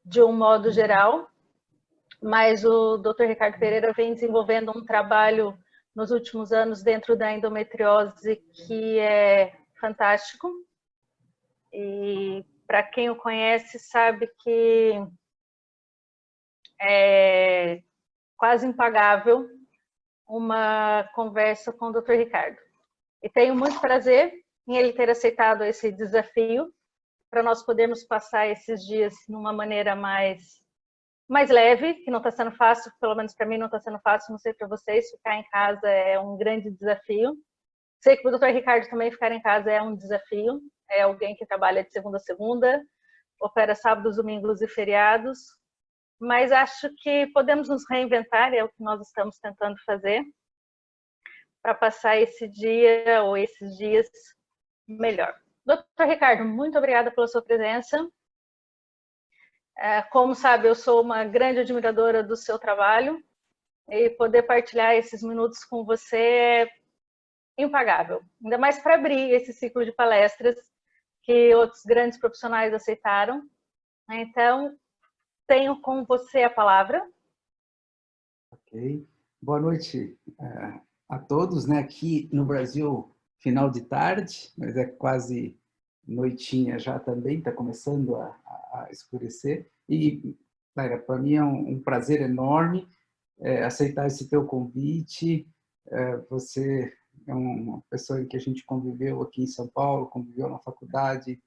de um modo geral, mas o Dr. Ricardo Pereira vem desenvolvendo um trabalho nos últimos anos dentro da endometriose que é fantástico. E para quem o conhece sabe que é quase impagável uma conversa com o Dr. Ricardo. E tenho muito prazer em ele ter aceitado esse desafio para nós podermos passar esses dias numa maneira mais leve, que não está sendo fácil, pelo menos para mim não está sendo fácil, não sei para vocês, ficar em casa é um grande desafio. Sei que para o Dr. Ricardo também ficar em casa é um desafio, é alguém que trabalha de segunda a segunda, opera sábados, domingos e feriados, mas acho que podemos nos reinventar, é o que nós estamos tentando fazer, para passar esse dia ou esses dias melhor. Dr. Ricardo, muito obrigada pela sua presença. Como sabe, eu sou uma grande admiradora do seu trabalho e poder partilhar esses minutos com você é impagável. Ainda mais para abrir esse ciclo de palestras que outros grandes profissionais aceitaram. Então, tenho com você a palavra. Ok. Boa noite a todos, né? Aqui no Brasil, final de tarde, mas é quase noitinha já também, está começando a escurecer. E, Laira, para mim é um prazer enorme aceitar esse teu convite. Você é uma pessoa que a gente conviveu aqui em São Paulo, conviveu na faculdade,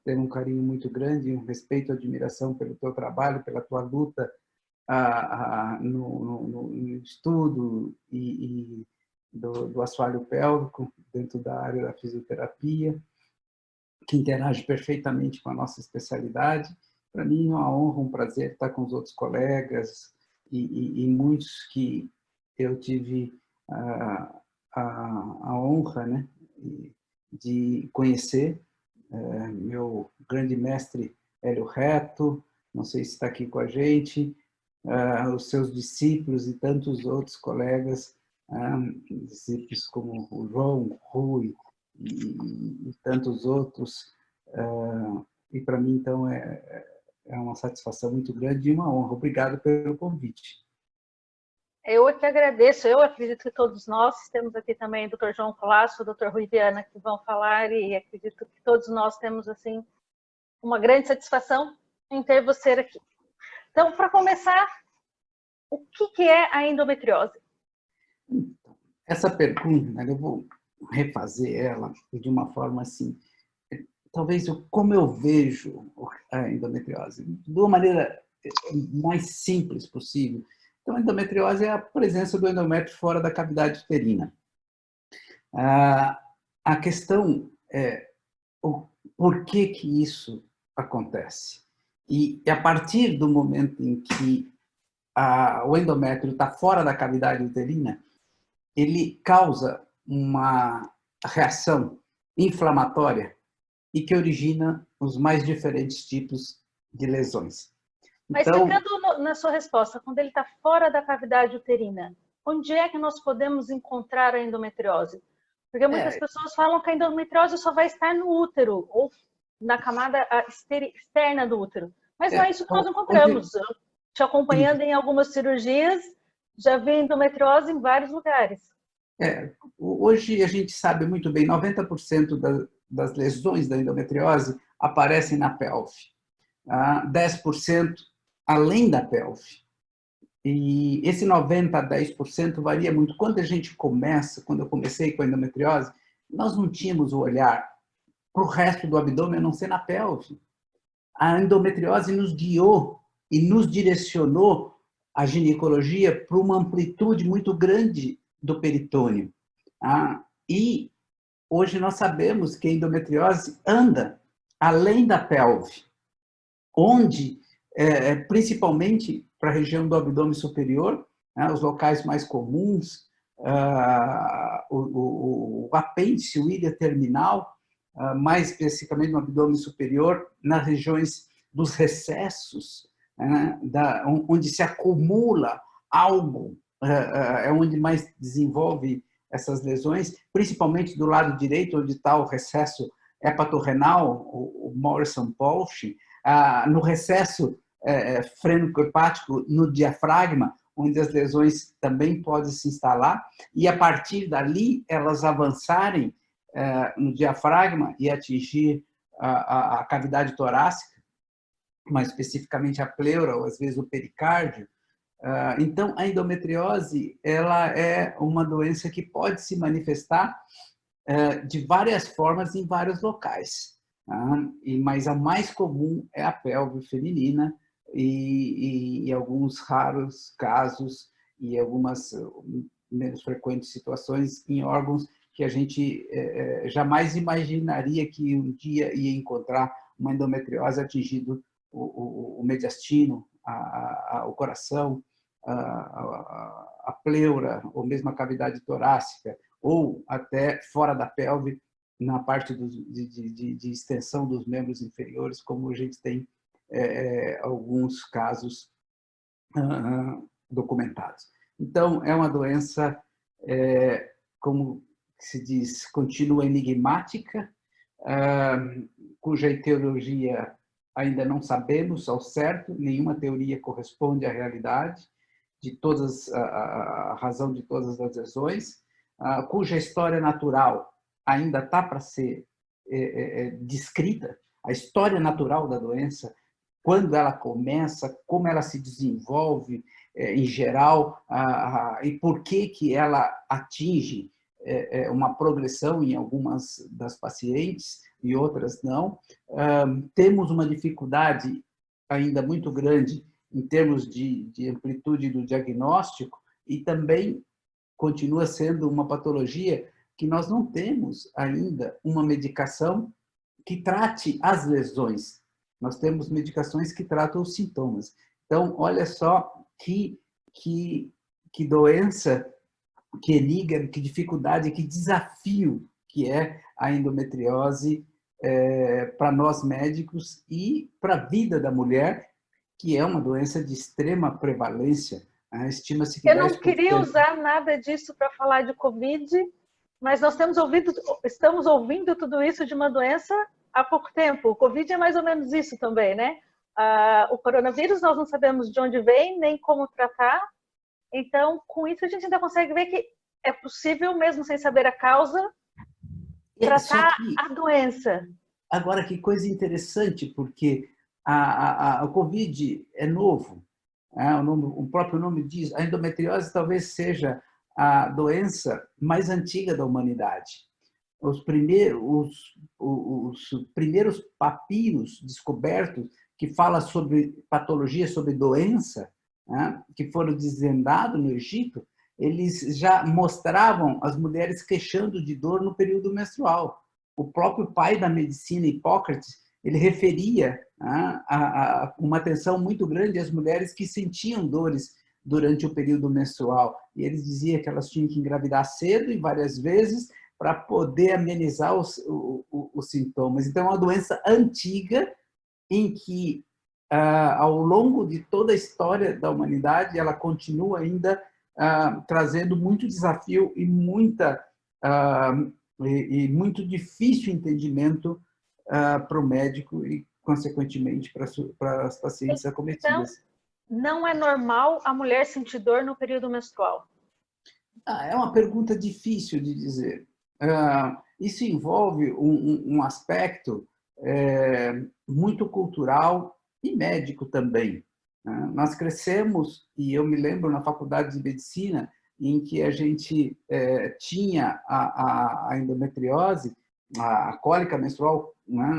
tem um carinho muito grande, um respeito e admiração pelo teu trabalho, pela tua luta no estudo e do assoalho pélvico dentro da área da fisioterapia, que interage perfeitamente com a nossa especialidade. Para mim é uma honra, um prazer estar com os outros colegas e muitos que eu tive a honra, né, de conhecer. Meu grande mestre Hélio Retto, não sei se está aqui com a gente, os seus discípulos e tantos outros colegas, discípulos como o João, o Rui e tantos outros. E para mim, então, é uma satisfação muito grande e uma honra. Obrigado pelo convite. Eu é que agradeço. Eu acredito que todos nós temos aqui também o Dr. João Colasso, o Dr. Rui Viana, que vão falar, e acredito que todos nós temos assim uma grande satisfação em ter você aqui. Então, para começar, o que é a endometriose? Essa pergunta, eu vou refazer ela de uma forma assim, talvez como eu vejo a endometriose, de uma maneira mais simples possível. Então, a endometriose é a presença do endométrio fora da cavidade uterina. A questão é por que isso acontece. E a partir do momento em que o endométrio está fora da cavidade uterina, ele causa uma reação inflamatória e que origina os mais diferentes tipos de lesões. Mas ficando na sua resposta, quando ele está fora da cavidade uterina, onde é que nós podemos encontrar a endometriose? Porque muitas pessoas falam que a endometriose só vai estar no útero ou na camada externa do útero. Mas não é isso que nós encontramos. Te acompanhando em algumas cirurgias, já vi endometriose em vários lugares. Hoje a gente sabe muito bem, 90% das lesões da endometriose aparecem na pelve. 10% além da pelve. E esse 90% a 10% varia muito. Quando eu comecei com a endometriose, nós não tínhamos o olhar para o resto do abdômen, a não ser na pelve. A endometriose nos guiou e nos direcionou a ginecologia para uma amplitude muito grande do peritônio. E hoje nós sabemos que a endometriose anda além da pelve, onde, principalmente para a região do abdômen superior, os locais mais comuns, o apêndice, o ilha terminal, mais especificamente no abdômen superior, nas regiões dos recessos, onde se acumula algo, é onde mais desenvolve essas lesões, principalmente do lado direito, onde está o recesso hepatorrenal, o Morrison-Walsh, no recesso freno hepático no diafragma, onde as lesões também podem se instalar, e a partir dali elas avançarem no diafragma e atingir a cavidade torácica, mais especificamente a pleura, ou às vezes o pericárdio. Então, a endometriose ela é uma doença que pode se manifestar de várias formas em vários locais. Mas a mais comum é a pelve feminina e alguns raros casos e algumas menos frequentes situações em órgãos que a gente jamais imaginaria que um dia ia encontrar uma endometriose atingindo o mediastino, o coração, a pleura, ou mesmo a cavidade torácica, ou até fora da pelve, na parte de extensão dos membros inferiores, como a gente tem alguns casos documentados. Então, é uma doença, como se diz, continua enigmática, cuja etiologia ainda não sabemos ao certo, nenhuma teoria corresponde à realidade, de todas, a razão de todas as lesões, cuja história natural ainda está para ser descrita, a história natural da doença, quando ela começa, como ela se desenvolve em geral, e por que ela atinge uma progressão em algumas das pacientes e outras não. Temos uma dificuldade ainda muito grande em termos de amplitude do diagnóstico e também continua sendo uma patologia que nós não temos ainda uma medicação que trate as lesões. Nós temos medicações que tratam os sintomas. Então, olha só que doença, que enigma, que dificuldade, que desafio que é a endometriose para nós médicos e para a vida da mulher, que é uma doença de extrema prevalência. Estima-se que Eu não 10%... queria usar nada disso para falar de Covid, mas nós estamos ouvindo tudo isso de uma doença há pouco tempo. O Covid é mais ou menos isso também, né? O coronavírus nós não sabemos de onde vem, nem como tratar. Então, com isso a gente ainda consegue ver que é possível, mesmo sem saber a causa, tratar a doença. Agora, que coisa interessante, porque o Covid é novo. O próprio nome diz, a endometriose talvez seja a doença mais antiga da humanidade. Os primeiros papiros descobertos que falam sobre patologia, sobre doença, que foram desvendados no Egito, eles já mostravam as mulheres queixando de dor no período menstrual. O próprio pai da medicina, Hipócrates, ele referia uma atenção muito grande às mulheres que sentiam dores durante o período menstrual. E ele dizia que elas tinham que engravidar cedo e várias vezes para poder amenizar os sintomas. Então, é uma doença antiga em que, ao longo de toda a história da humanidade, ela continua ainda trazendo muito desafio e muito difícil entendimento para o médico e, consequentemente, para as pacientes acometidas. Então, não é normal a mulher sentir dor no período menstrual? É uma pergunta difícil de dizer. Isso envolve um aspecto muito cultural e médico também. Nós crescemos, e eu me lembro na faculdade de medicina, em que a gente tinha a endometriose, a cólica menstrual,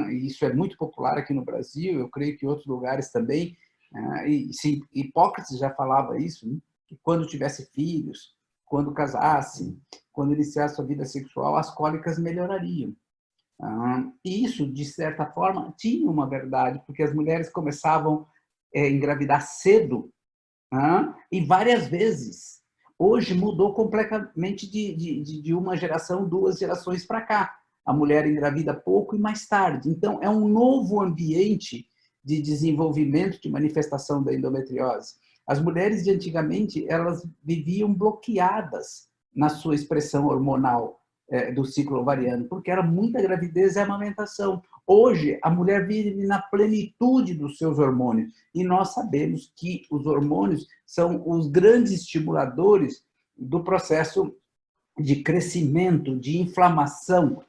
e isso é muito popular aqui no Brasil, eu creio que em outros lugares também, e sim, Hipócrates já falava isso, né? Que quando tivesse filhos, quando casasse, quando iniciasse sua vida sexual, as cólicas melhorariam. E isso, de certa forma, tinha uma verdade, porque as mulheres começavam a engravidar cedo e várias vezes. Hoje mudou completamente de uma geração, 2 gerações para cá. A mulher engravida pouco e mais tarde. Então, é um novo ambiente de desenvolvimento, de manifestação da endometriose. As mulheres de antigamente, elas viviam bloqueadas na sua expressão hormonal do ciclo ovariano, porque era muita gravidez e amamentação. Hoje, a mulher vive na plenitude dos seus hormônios. E nós sabemos que os hormônios são os grandes estimuladores do processo de crescimento, de inflamação,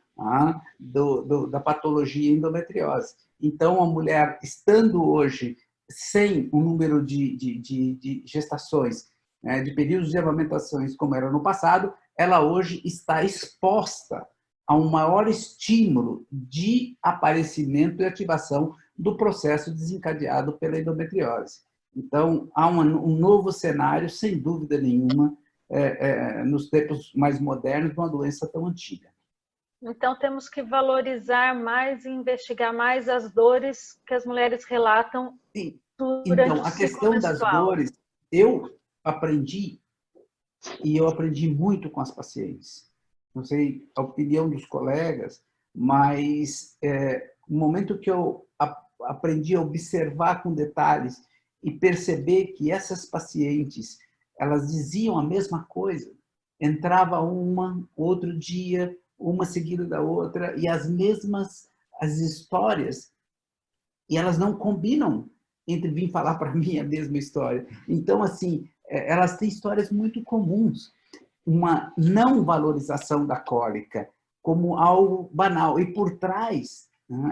da patologia endometriose. Então, a mulher, estando hoje sem um número de gestações, de períodos de amamentações como era no passado, ela hoje está exposta a um maior estímulo de aparecimento e ativação do processo desencadeado pela endometriose. Então, há um novo cenário, sem dúvida nenhuma, nos tempos mais modernos, de uma doença tão antiga. Então, temos que valorizar mais e investigar mais as dores que as mulheres relatam durante então, o a ciclo questão das menstrual. dores, eu aprendi muito com as pacientes. Não sei a opinião dos colegas, mas no momento que eu aprendi a observar com detalhes e perceber que essas pacientes, elas diziam a mesma coisa, entrava uma, outro dia, uma seguida da outra, e as mesmas as histórias, e elas não combinam entre vir falar para mim a mesma história. Então, assim, elas têm histórias muito comuns. Uma não valorização da cólica como algo banal. E por trás,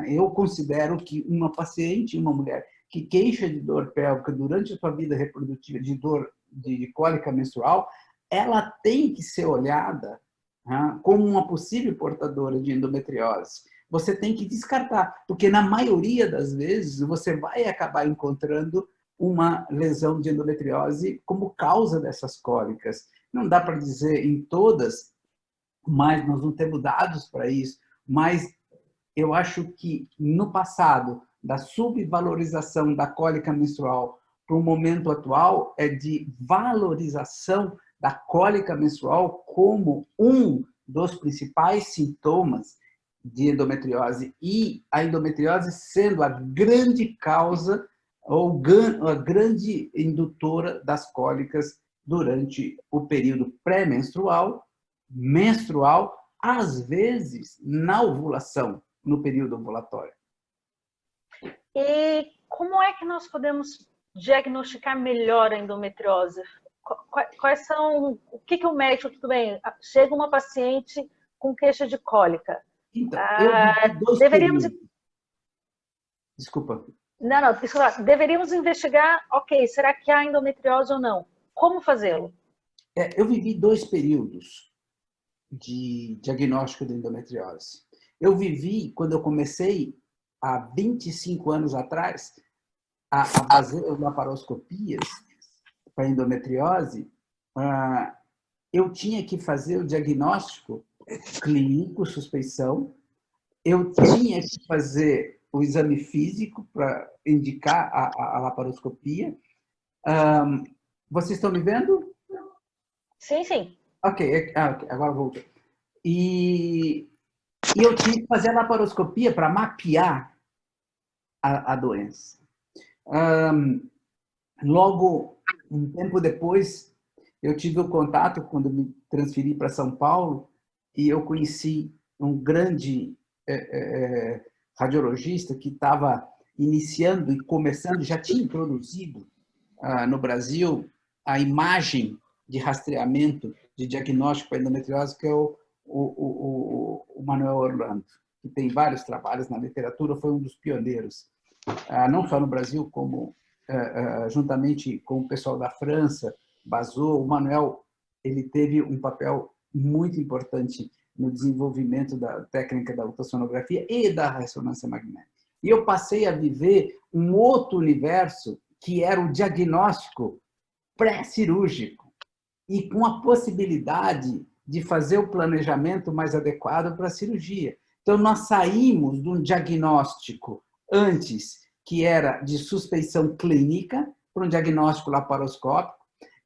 eu considero que uma paciente, uma mulher que queixa de dor pélvica durante a sua vida reprodutiva, de dor de cólica menstrual, ela tem que ser olhada como uma possível portadora de endometriose. Você tem que descartar, porque na maioria das vezes você vai acabar encontrando uma lesão de endometriose como causa dessas cólicas. Não dá para dizer em todas, mas nós não temos dados para isso. Mas eu acho que no passado, da subvalorização da cólica menstrual para o momento atual, é de valorização da cólica menstrual como um dos principais sintomas de endometriose, e a endometriose sendo a grande causa ou a grande indutora das cólicas durante o período pré-menstrual, menstrual, às vezes na ovulação, no período ovulatório. E como é que nós podemos diagnosticar melhor a endometriose? Quais são, o que o médico, tudo bem, chega uma paciente com queixa de cólica. Então, eu vivi dois períodos. Desculpa. Não, desculpa. Deveríamos investigar, ok, será que há endometriose ou não? Como fazê-lo? Eu vivi 2 períodos de diagnóstico de endometriose. Eu vivi, quando eu comecei, há 25 anos atrás, a fazer laparoscopias para endometriose, eu tinha que fazer o diagnóstico clínico, suspeição, eu tinha que fazer o exame físico para indicar a laparoscopia. Vocês estão me vendo? Sim, sim. Ok, agora voltou. E eu tinha que fazer a laparoscopia para mapear a doença. Logo, um tempo depois, eu tive o contato, quando me transferi para São Paulo, e eu conheci um grande radiologista que estava iniciando e começando, já tinha introduzido no Brasil a imagem de rastreamento de diagnóstico para endometriose, que é o Manuel Orlando, que tem vários trabalhos na literatura, foi um dos pioneiros, não só no Brasil, como juntamente com o pessoal da França, Bazot. O Manuel, ele teve um papel muito importante no desenvolvimento da técnica da ultrassonografia e da ressonância magnética. E eu passei a viver um outro universo, que era o diagnóstico pré-cirúrgico, e com a possibilidade de fazer o planejamento mais adequado para a cirurgia. Então, nós saímos de um diagnóstico antes, que era de suspeição clínica, para um diagnóstico laparoscópico,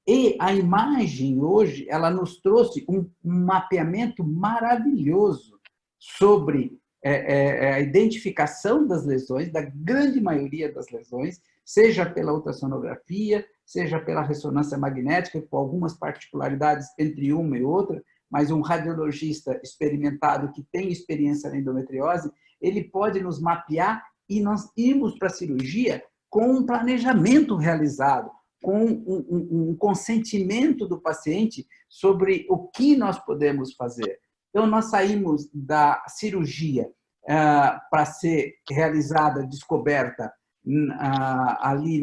e a imagem hoje, ela nos trouxe um mapeamento maravilhoso sobre a identificação das lesões, da grande maioria das lesões, seja pela ultrassonografia, seja pela ressonância magnética, com algumas particularidades entre uma e outra, mas um radiologista experimentado que tem experiência na endometriose, ele pode nos mapear e nós irmos para a cirurgia com um planejamento realizado, com um consentimento do paciente sobre o que nós podemos fazer. Então, nós saímos da cirurgia para ser realizada, descoberta ali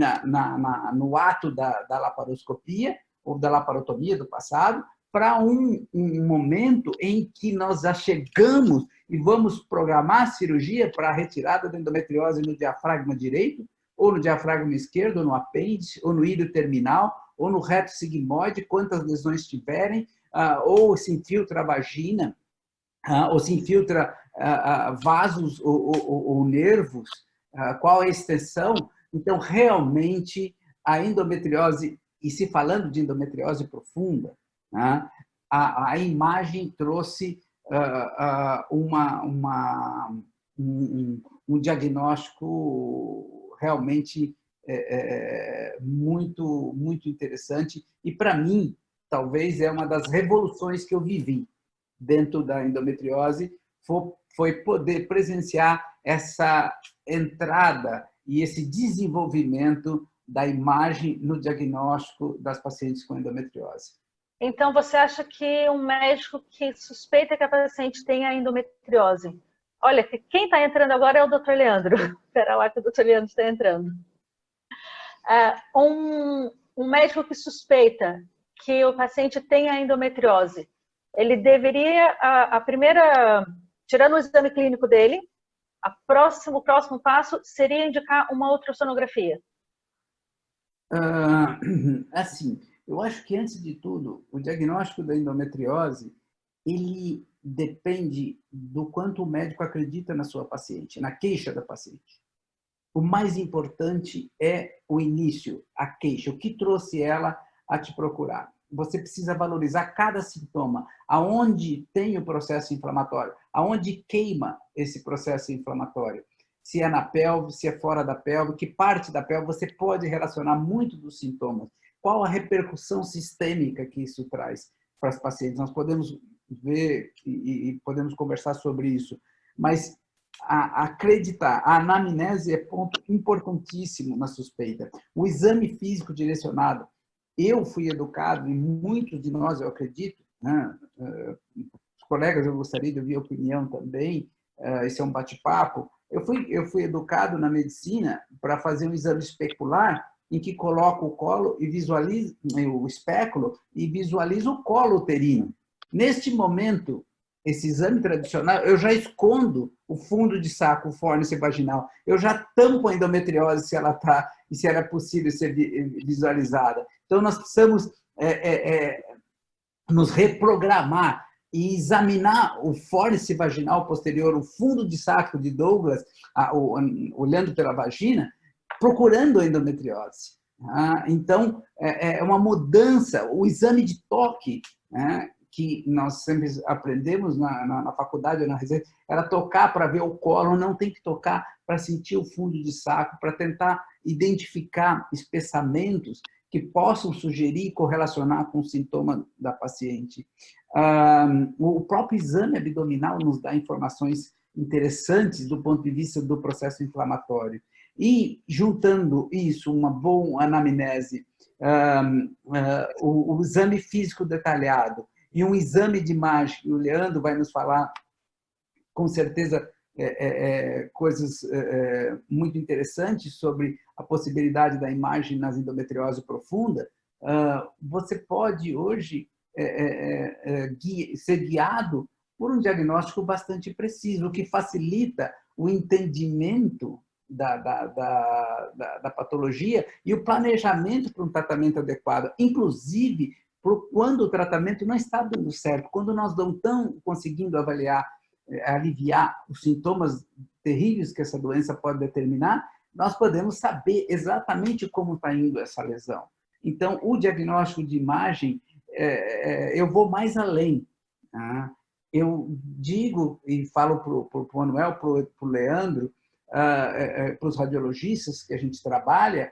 no ato da laparoscopia ou da laparotomia do passado, para um momento em que nós já chegamos e vamos programar a cirurgia para a retirada da endometriose no diafragma direito, ou no diafragma esquerdo, ou no apêndice, ou no íleo terminal, ou no reto sigmoide, quantas lesões tiverem, ou se infiltra a vagina, ou se infiltra vasos ou nervos, qual é a extensão. Então, realmente, a endometriose, e se falando de endometriose profunda, a imagem trouxe um diagnóstico realmente muito, muito interessante. E, para mim, talvez é uma das revoluções que eu vivi dentro da endometriose, foi poder presenciar essa entrada e esse desenvolvimento da imagem no diagnóstico das pacientes com endometriose. Então, você acha que um médico que suspeita que a paciente tenha endometriose... Olha, quem está entrando agora é o Dr. Leandro. Espera lá que o Dr. Leandro está entrando. Um médico que suspeita que o paciente tenha endometriose, ele deveria, a primeira, tirando o exame clínico dele, o próximo passo seria indicar uma ultrassonografia? Assim, eu acho que, antes de tudo, o diagnóstico da endometriose, ele depende do quanto o médico acredita na sua paciente, na queixa da paciente. O mais importante é o início, a queixa, o que trouxe ela a te procurar. Você precisa valorizar cada sintoma, aonde tem o processo inflamatório, aonde queima esse processo inflamatório. Se é na pelve, se é fora da pelve, que parte da pelve, você pode relacionar muito dos sintomas. Qual a repercussão sistêmica que isso traz para as pacientes? Nós podemos ver e podemos conversar sobre isso, mas acreditar, a anamnese é ponto importantíssimo na suspeita. O exame físico direcionado. Eu fui educado, e muitos de nós, eu acredito, né? Os colegas, eu gostaria de ouvir a opinião também, esse é um bate-papo. Eu fui educado na medicina para fazer um exame especular, em que coloco o colo e visualizo o espéculo e visualizo o colo uterino. Neste momento, esse exame tradicional, eu já escondo o fundo de saco, o fórnice vaginal. Eu já tampo a endometriose, se ela está, e se ela é possível ser visualizada. Então, nós precisamos nos reprogramar e examinar o fórnice vaginal posterior, o fundo de saco de Douglas, olhando pela vagina, procurando a endometriose. Então, é uma mudança. O exame de toque, que nós sempre aprendemos na faculdade ou na residência, era tocar para ver o colo, não tem que tocar para sentir o fundo de saco, para tentar identificar espessamentos que possam sugerir e correlacionar com o sintoma da paciente. O próprio exame abdominal nos dá informações interessantes do ponto de vista do processo inflamatório. E, juntando isso, uma boa anamnese, o exame físico detalhado e um exame de imagem, o Leandro vai nos falar, com certeza, coisas muito interessantes sobre a possibilidade da imagem nas endometriose profunda. Você pode, hoje, ser guiado por um diagnóstico bastante preciso, o que facilita o entendimento da patologia e o planejamento para um tratamento adequado, inclusive quando o tratamento não está dando certo, quando nós não estamos conseguindo aliviar os sintomas terríveis que essa doença pode determinar, nós podemos saber exatamente como está indo essa lesão. Então, o diagnóstico de imagem, eu vou mais além. Eu digo e falo para o Manuel, para o Leandro, para os radiologistas que a gente trabalha,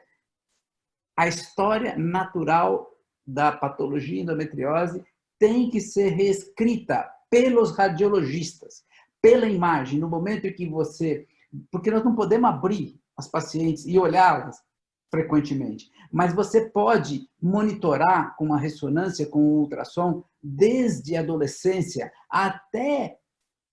a história natural da patologia endometriose tem que ser reescrita pelos radiologistas, pela imagem, no momento em que você... Porque nós não podemos abrir as pacientes e olhá-las frequentemente, mas você pode monitorar com uma ressonância, com um ultrassom, desde a adolescência até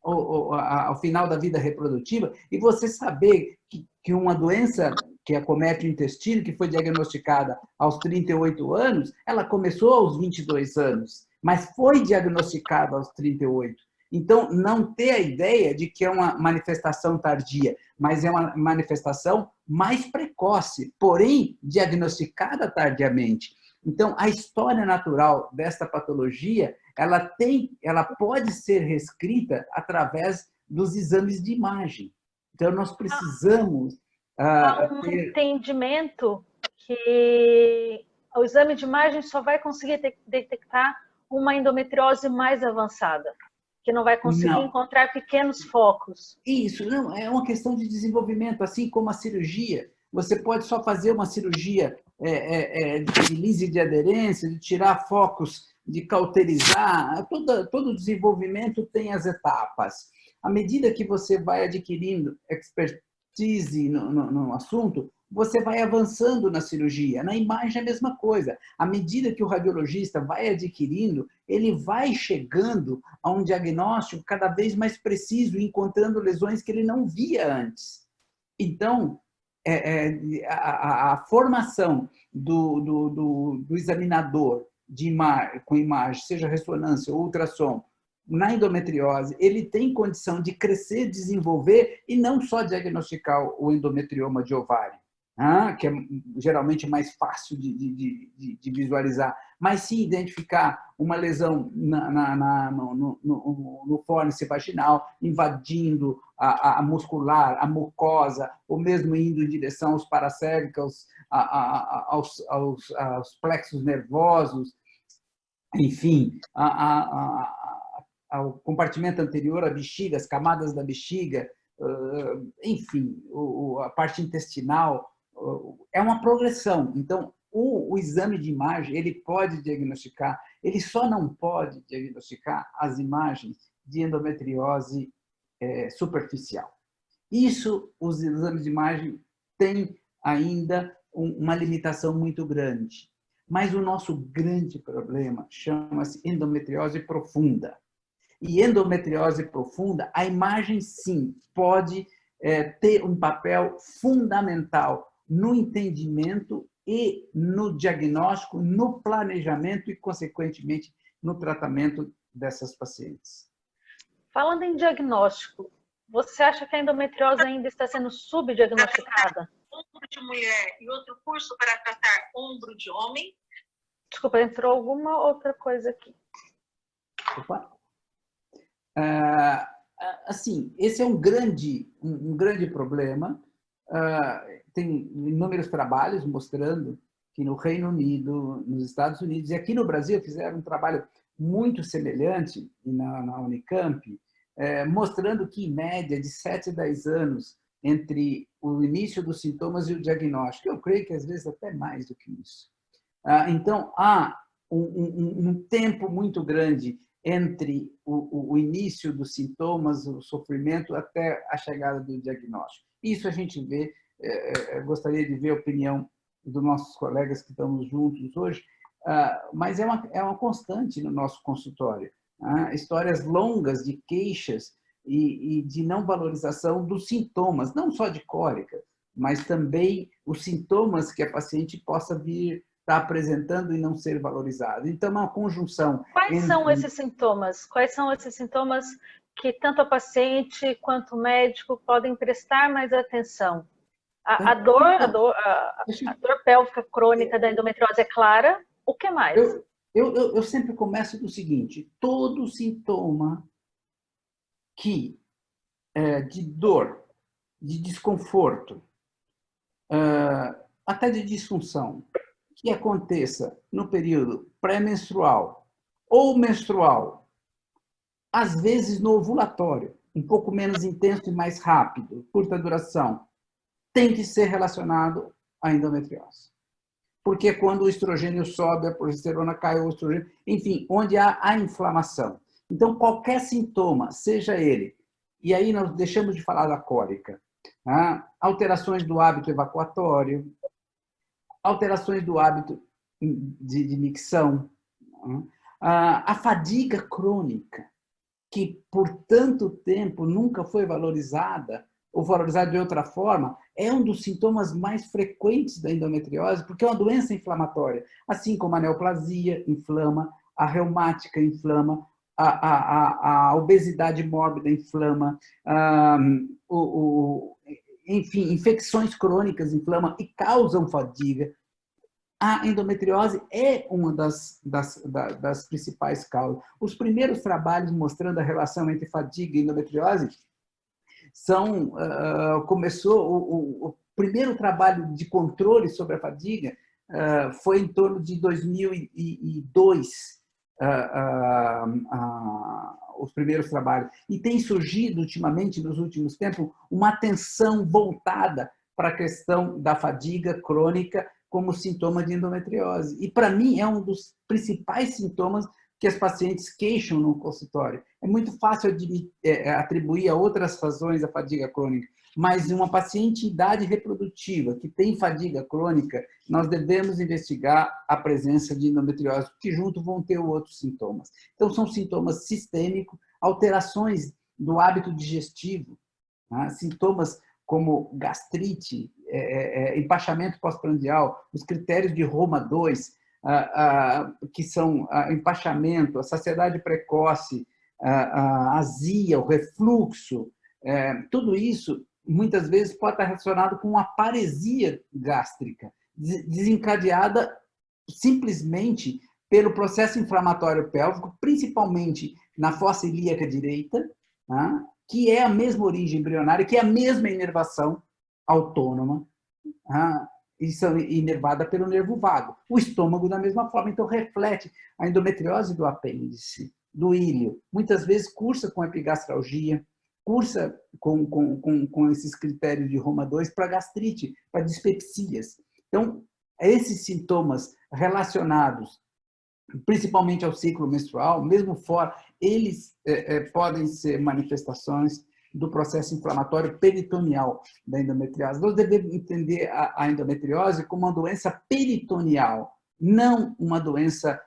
ao final da vida reprodutiva, e você saber que uma doença que acomete o intestino, que foi diagnosticada aos 38 anos, ela começou aos 22 anos, mas foi diagnosticada aos 38. Então, não ter a ideia de que é uma manifestação tardia, mas é uma manifestação mais precoce, porém diagnosticada tardiamente. Então, a história natural desta patologia, ela pode ser reescrita através dos exames de imagem. Então, nós precisamos há um entendimento que o exame de imagem só vai conseguir detectar uma endometriose mais avançada, que não vai conseguir encontrar pequenos focos. Isso, não, é uma questão de desenvolvimento, assim como a cirurgia. Você pode só fazer uma cirurgia de lise de aderência, de tirar focos, de cauterizar. Todo desenvolvimento tem as etapas. À medida que você vai adquirindo expertise no assunto, você vai avançando na cirurgia. Na imagem é a mesma coisa. À medida que o radiologista vai adquirindo, ele vai chegando a um diagnóstico cada vez mais preciso, encontrando lesões que ele não via antes. Então, a formação do examinador com imagem, seja ressonância ou ultrassom, na endometriose, ele tem condição de crescer, desenvolver e não só diagnosticar o endometrioma de ovário, que é geralmente mais fácil de visualizar, mas sim identificar uma lesão no fórnice vaginal, invadindo a muscular, a mucosa, ou mesmo indo em direção aos paracérvicos, aos plexos nervosos, enfim, ao compartimento anterior, a bexiga, as camadas da bexiga, enfim, a parte intestinal, é uma progressão. Então, o exame de imagem, ele pode diagnosticar, ele só não pode diagnosticar as imagens de endometriose superficial. Isso, os exames de imagem têm ainda uma limitação muito grande. Mas o nosso grande problema chama-se endometriose profunda. E endometriose profunda, a imagem, sim, pode ter um papel fundamental no entendimento e no diagnóstico, no planejamento e, consequentemente, no tratamento dessas pacientes. Falando em diagnóstico, você acha que a endometriose ainda está sendo subdiagnosticada? Ombro de mulher e outro curso para tratar ombro de homem. Desculpa, entrou alguma outra coisa aqui. Opa. Assim, esse é um grande problema. Tem inúmeros trabalhos mostrando que no Reino Unido, nos Estados Unidos e aqui no Brasil fizeram um trabalho muito semelhante na Unicamp, mostrando que, em média, de 7 a 10 anos entre o início dos sintomas e o diagnóstico. Eu creio que, às vezes, até mais do que isso. Então, há um tempo muito grande entre o início dos sintomas, o sofrimento, até a chegada do diagnóstico. Isso a gente vê, gostaria de ver a opinião dos nossos colegas que estamos juntos hoje, mas é uma constante no nosso consultório. Histórias longas de queixas e de não valorização dos sintomas, não só de cólica, mas também os sintomas que a paciente possa vir estar apresentando e não ser valorizado. Então, é uma conjunção. Quais são esses sintomas? Quais são esses sintomas que tanto a paciente quanto o médico podem prestar mais atenção? A dor pélvica crônica da endometriose é clara. O que mais? Eu sempre começo do seguinte: todo sintoma de dor, de desconforto, até de disfunção, que aconteça no período pré-menstrual ou menstrual, às vezes no ovulatório, um pouco menos intenso e mais rápido, curta duração, tem que ser relacionado à endometriose. Porque quando o estrogênio sobe, a progesterona cai, o estrogênio, enfim, onde há a inflamação. Então, qualquer sintoma, seja ele E aí nós deixamos de falar da cólica. Alterações do hábito evacuatório, alterações do hábito de micção, a fadiga crônica, que por tanto tempo nunca foi valorizada, ou valorizada de outra forma, é um dos sintomas mais frequentes da endometriose, porque é uma doença inflamatória, assim como a neoplasia inflama, a reumática inflama, a obesidade mórbida inflama, enfim, infecções crônicas inflamam e causam fadiga. A endometriose é uma das principais causas. Os primeiros trabalhos mostrando a relação entre fadiga e endometriose começou o primeiro trabalho de controle sobre a fadiga foi em torno de 2002, os primeiros trabalhos. E tem surgido ultimamente, nos últimos tempos, uma atenção voltada para a questão da fadiga crônica como sintoma de endometriose. E, para mim, é um dos principais sintomas que as pacientes queixam no consultório. É muito fácil atribuir a outras razões a fadiga crônica, mas uma paciente em idade reprodutiva que tem fadiga crônica, nós devemos investigar a presença de endometriose, porque junto vão ter outros sintomas. Então, são sintomas sistêmicos, alterações do hábito digestivo, sintomas como gastrite, empachamento pós-prandial, os critérios de Roma 2, que são empachamento, a saciedade precoce, a azia, o refluxo, tudo isso muitas vezes pode estar relacionado com uma paresia gástrica, desencadeada simplesmente pelo processo inflamatório pélvico, principalmente na fossa ilíaca direita, que é a mesma origem embrionária, que é a mesma inervação autônoma, inervada pelo nervo vago. O estômago, da mesma forma, então reflete a endometriose do apêndice, do íleo. Muitas vezes cursa com epigastralgia, cursa com esses critérios de Roma 2 para gastrite, para dispepsias. Então, esses sintomas relacionados principalmente ao ciclo menstrual, mesmo fora, eles podem ser manifestações do processo inflamatório peritoneal da endometriose. Nós devemos entender a endometriose como uma doença peritoneal, não uma doença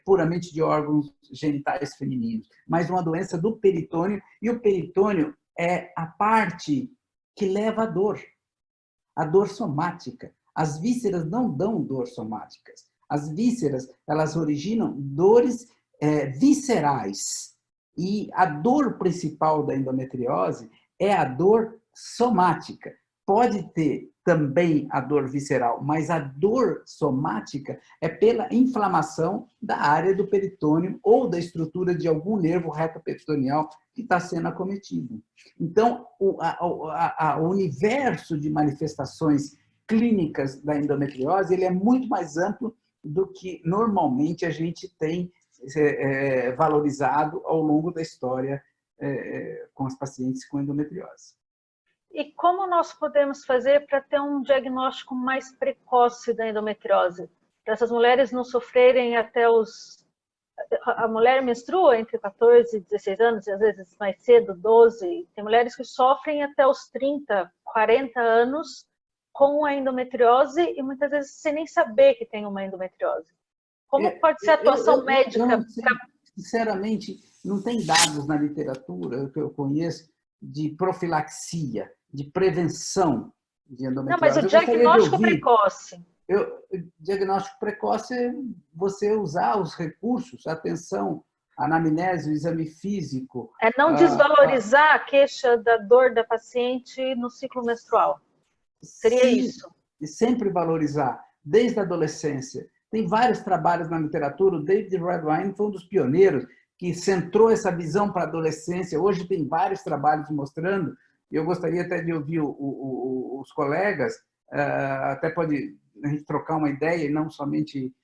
puramente de órgãos genitais femininos, mas uma doença do peritônio, e o peritônio é a parte que leva a dor somática. As vísceras não dão dor somáticas. As vísceras, elas originam dores viscerais. E a dor principal da endometriose é a dor somática. Pode ter também a dor visceral, mas a dor somática é pela inflamação da área do peritônio ou da estrutura de algum nervo reto-peritoneal que está sendo acometido. Então, o universo de manifestações clínicas da endometriose ele é muito mais amplo do que normalmente a gente tem valorizado ao longo da história com os pacientes com endometriose. E como nós podemos fazer para ter um diagnóstico mais precoce da endometriose? Para essas mulheres não sofrerem até os... A mulher menstrua entre 14 e 16 anos, e às vezes mais cedo, 12. Tem mulheres que sofrem até os 30, 40 anos com a endometriose e muitas vezes sem nem saber que tem uma endometriose. Como pode ser a atuação médica? Não sei, sinceramente, não tem dados na literatura que eu conheço de profilaxia, de prevenção de endometriose. Não, mas o diagnóstico precoce. Diagnóstico precoce é você usar os recursos, atenção, anamnese, o exame físico. É não desvalorizar a queixa da dor da paciente no ciclo menstrual. Seria isso? E sempre valorizar, desde a adolescência. Tem vários trabalhos na literatura, o David Redwine foi um dos pioneiros que centrou essa visão para a adolescência. Hoje tem vários trabalhos mostrando, e eu gostaria até de ouvir os colegas, até pode a gente trocar uma ideia e não somente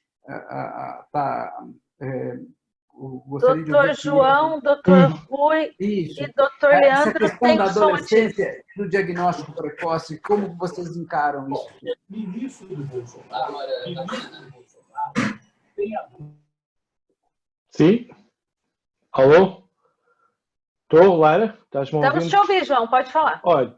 Doutor João, doutor Rui Isso. E doutor Leandro. Essa questão da adolescência e do diagnóstico precoce, como vocês encaram isso? Sim? Alô? Estou, Lara? Estás-me a ouvir? Estamos te ouvir, João, pode falar. Olha,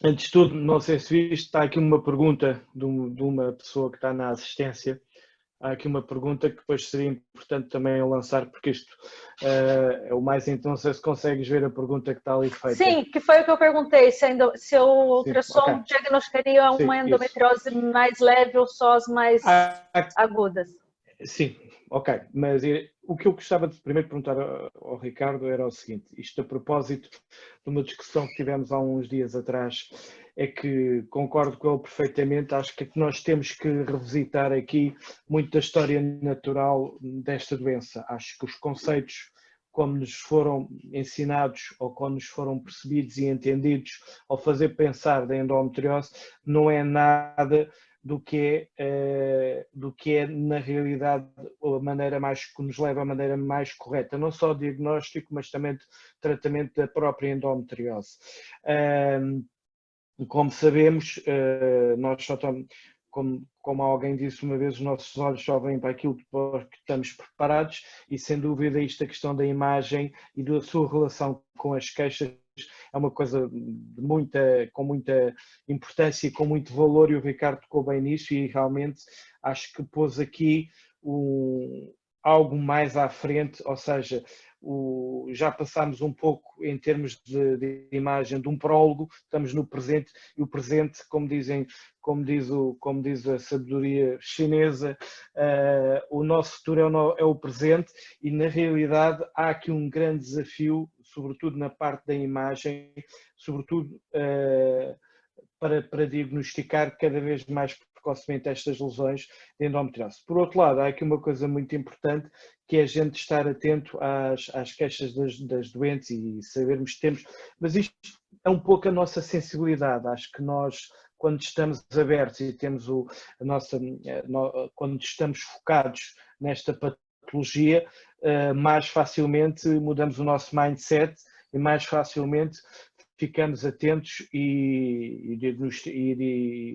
antes de tudo, não sei se viste, está aqui uma pergunta de uma pessoa que está na assistência. Há aqui uma pergunta que depois seria importante também eu lançar, porque isto é o mais... Então, não sei se consegues ver a pergunta que está ali feita. Sim, que foi o que eu perguntei, se o ultrassom okay. diagnosticaria uma endometriose mais leve ou só as mais agudas. Sim, ok. Mas o que eu gostava de primeiro perguntar ao Ricardo era o seguinte, isto a propósito de uma discussão que tivemos há uns dias atrás, é que concordo com ele perfeitamente, acho que nós temos que revisitar aqui muito da história natural desta doença. Acho que os conceitos como nos foram ensinados ou como nos foram percebidos e entendidos ao fazer pensar da endometriose não é nada do que é na realidade a maneira mais que nos leva à maneira mais correta, não só o diagnóstico, mas também de tratamento da própria endometriose. Como sabemos, nós só estamos, como alguém disse uma vez, os nossos olhos só vêm para aquilo que estamos preparados e, sem dúvida, isto a questão da imagem e da sua relação com as queixas é uma coisa com muita importância e com muito valor, e o Ricardo tocou bem nisso e realmente acho que pôs aqui algo mais à frente, ou seja, já passámos um pouco em termos de imagem de um prólogo, estamos no presente, e o presente, como diz a sabedoria chinesa, o nosso futuro é o presente, e na realidade há aqui um grande desafio, sobretudo na parte da imagem, sobretudo para diagnosticar cada vez mais precocemente estas lesões de endometriose. Por outro lado, há aqui uma coisa muito importante, que é a gente estar atento às queixas das doentes e sabermos que temos, mas isto é um pouco a nossa sensibilidade. Acho que nós, quando estamos abertos e temos quando estamos focados nesta patologia, mais facilmente mudamos o nosso mindset e mais facilmente ficamos atentos e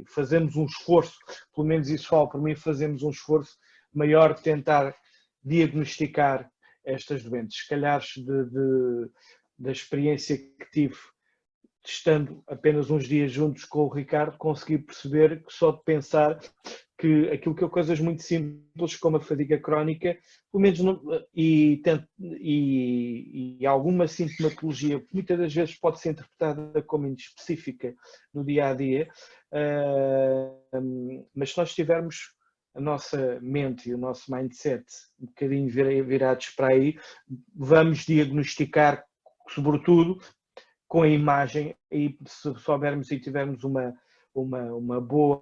fazemos um esforço, pelo menos isso falo por mim, fazemos um esforço maior de tentar diagnosticar estas doenças. Se calhar da experiência que tive, estando apenas uns dias juntos com o Ricardo, consegui perceber que só de pensar que aquilo que é coisas muito simples, como a fadiga crónica, pelo menos e alguma sintomatologia, que muitas das vezes pode ser interpretada como inespecífica no dia-a-dia, mas se nós tivermos a nossa mente e o nosso mindset um bocadinho virados para aí, vamos diagnosticar, sobretudo, com a imagem, e se soubermos e tivermos uma boa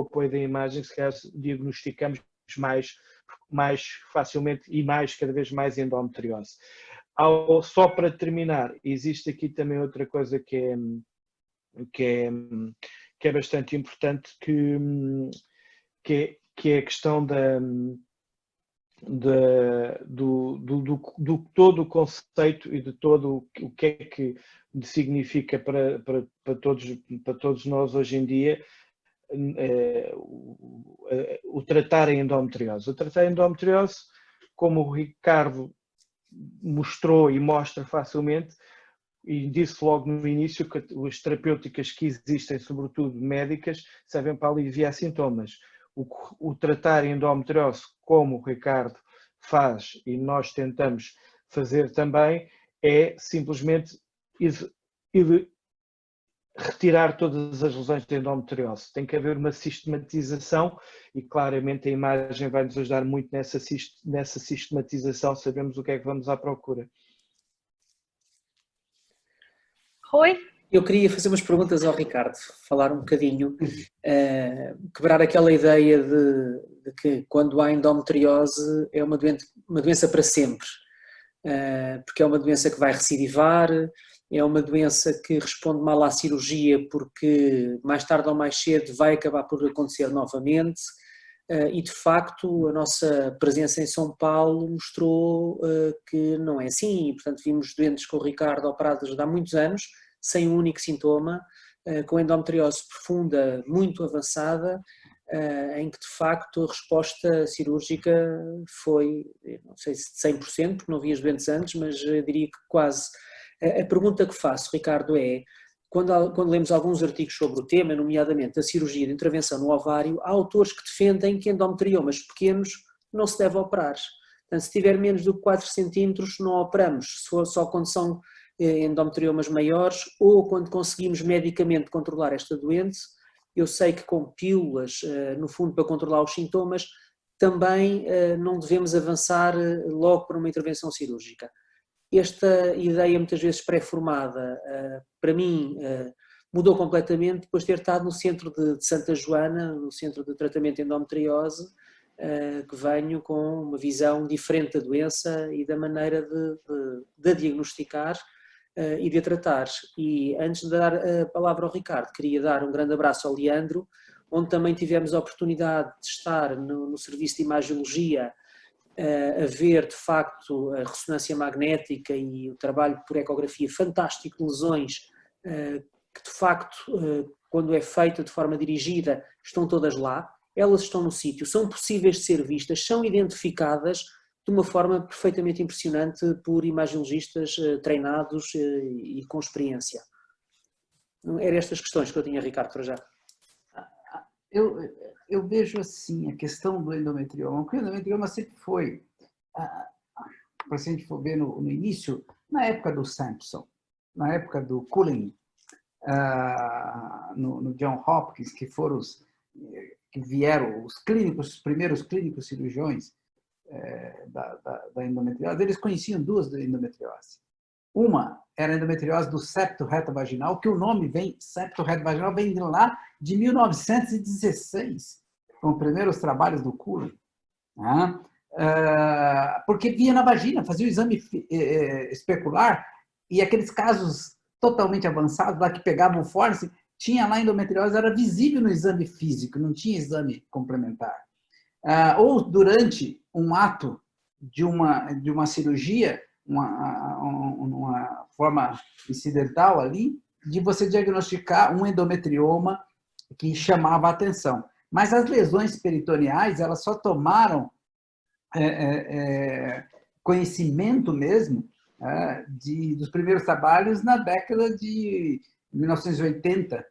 apoio da imagem, se calhar diagnosticamos mais facilmente e cada vez mais endometriose. Só para terminar, existe aqui também outra coisa que é bastante importante, que é a questão do todo o conceito e de todo o que é que significa para todos nós hoje em dia o tratar a endometriose. O tratar a endometriose, como o Ricardo mostrou e mostra facilmente, e disse logo no início que as terapêuticas que existem, sobretudo médicas, servem para aliviar sintomas. O tratar a endometriose, como o Ricardo faz e nós tentamos fazer também, é simplesmente retirar todas as lesões de endometriose. Tem que haver uma sistematização e claramente a imagem vai nos ajudar muito nessa sistematização, sabemos o que é que vamos à procura. Rui? Eu queria fazer umas perguntas ao Ricardo, falar um bocadinho, quebrar aquela ideia de que quando há endometriose é uma doença para sempre, porque é uma doença que vai recidivar, é uma doença que responde mal à cirurgia porque mais tarde ou mais cedo vai acabar por acontecer novamente, e de facto a nossa presença em São Paulo mostrou que não é assim, e portanto vimos doentes com o Ricardo operados há muitos anos, sem um único sintoma, com endometriose profunda, muito avançada, em que de facto a resposta cirúrgica foi, não sei se de 100%, porque não vi os doentes antes, mas eu diria que quase. A pergunta que faço, Ricardo, é, quando lemos alguns artigos sobre o tema, nomeadamente a cirurgia de intervenção no ovário, há autores que defendem que endometriomas pequenos não se deve operar. Portanto, se tiver menos do que 4 centímetros, não operamos, se for só quando são endometriomas maiores ou quando conseguimos medicamente controlar esta doença. Eu sei que com pílulas, no fundo, para controlar os sintomas, também não devemos avançar logo para uma intervenção cirúrgica. Esta ideia, muitas vezes pré-formada, para mim, mudou completamente depois de ter estado no centro de Santa Joana, no centro de tratamento de endometriose, que venho com uma visão diferente da doença e da maneira de diagnosticar e de a tratar. E antes de dar a palavra ao Ricardo, queria dar um grande abraço ao Leandro, onde também tivemos a oportunidade de estar no serviço de imagiologia, a ver de facto a ressonância magnética e o trabalho por ecografia fantástico de lesões que de facto, quando é feita de forma dirigida, estão todas lá, elas estão no sítio, são possíveis de ser vistas, são identificadas de uma forma perfeitamente impressionante por imagiologistas treinados e com experiência. Eram estas questões que eu tinha, Ricardo, para já. Eu vejo assim a questão do endometrioma, porque o endometrioma sempre foi, para se a gente for ver no início, na época do Sampson, na época do Cullen, no John Hopkins, que foram que vieram os primeiros clínicos cirurgiões da endometriose, eles conheciam duas endometriose. Uma era a endometriose do septo reto vaginal, que o nome septo reto vaginal vem de lá de 1916, com os primeiros trabalhos do Cullen, né? Porque via na vagina, fazia o exame especular, e aqueles casos totalmente avançados, lá que pegavam forte, tinha lá endometriose, era visível no exame físico, não tinha exame complementar. Ou durante um ato de uma cirurgia, uma forma incidental ali, de você diagnosticar um endometrioma que chamava a atenção. Mas as lesões peritoneais, elas só tomaram conhecimento mesmo dos primeiros trabalhos na década de 1980,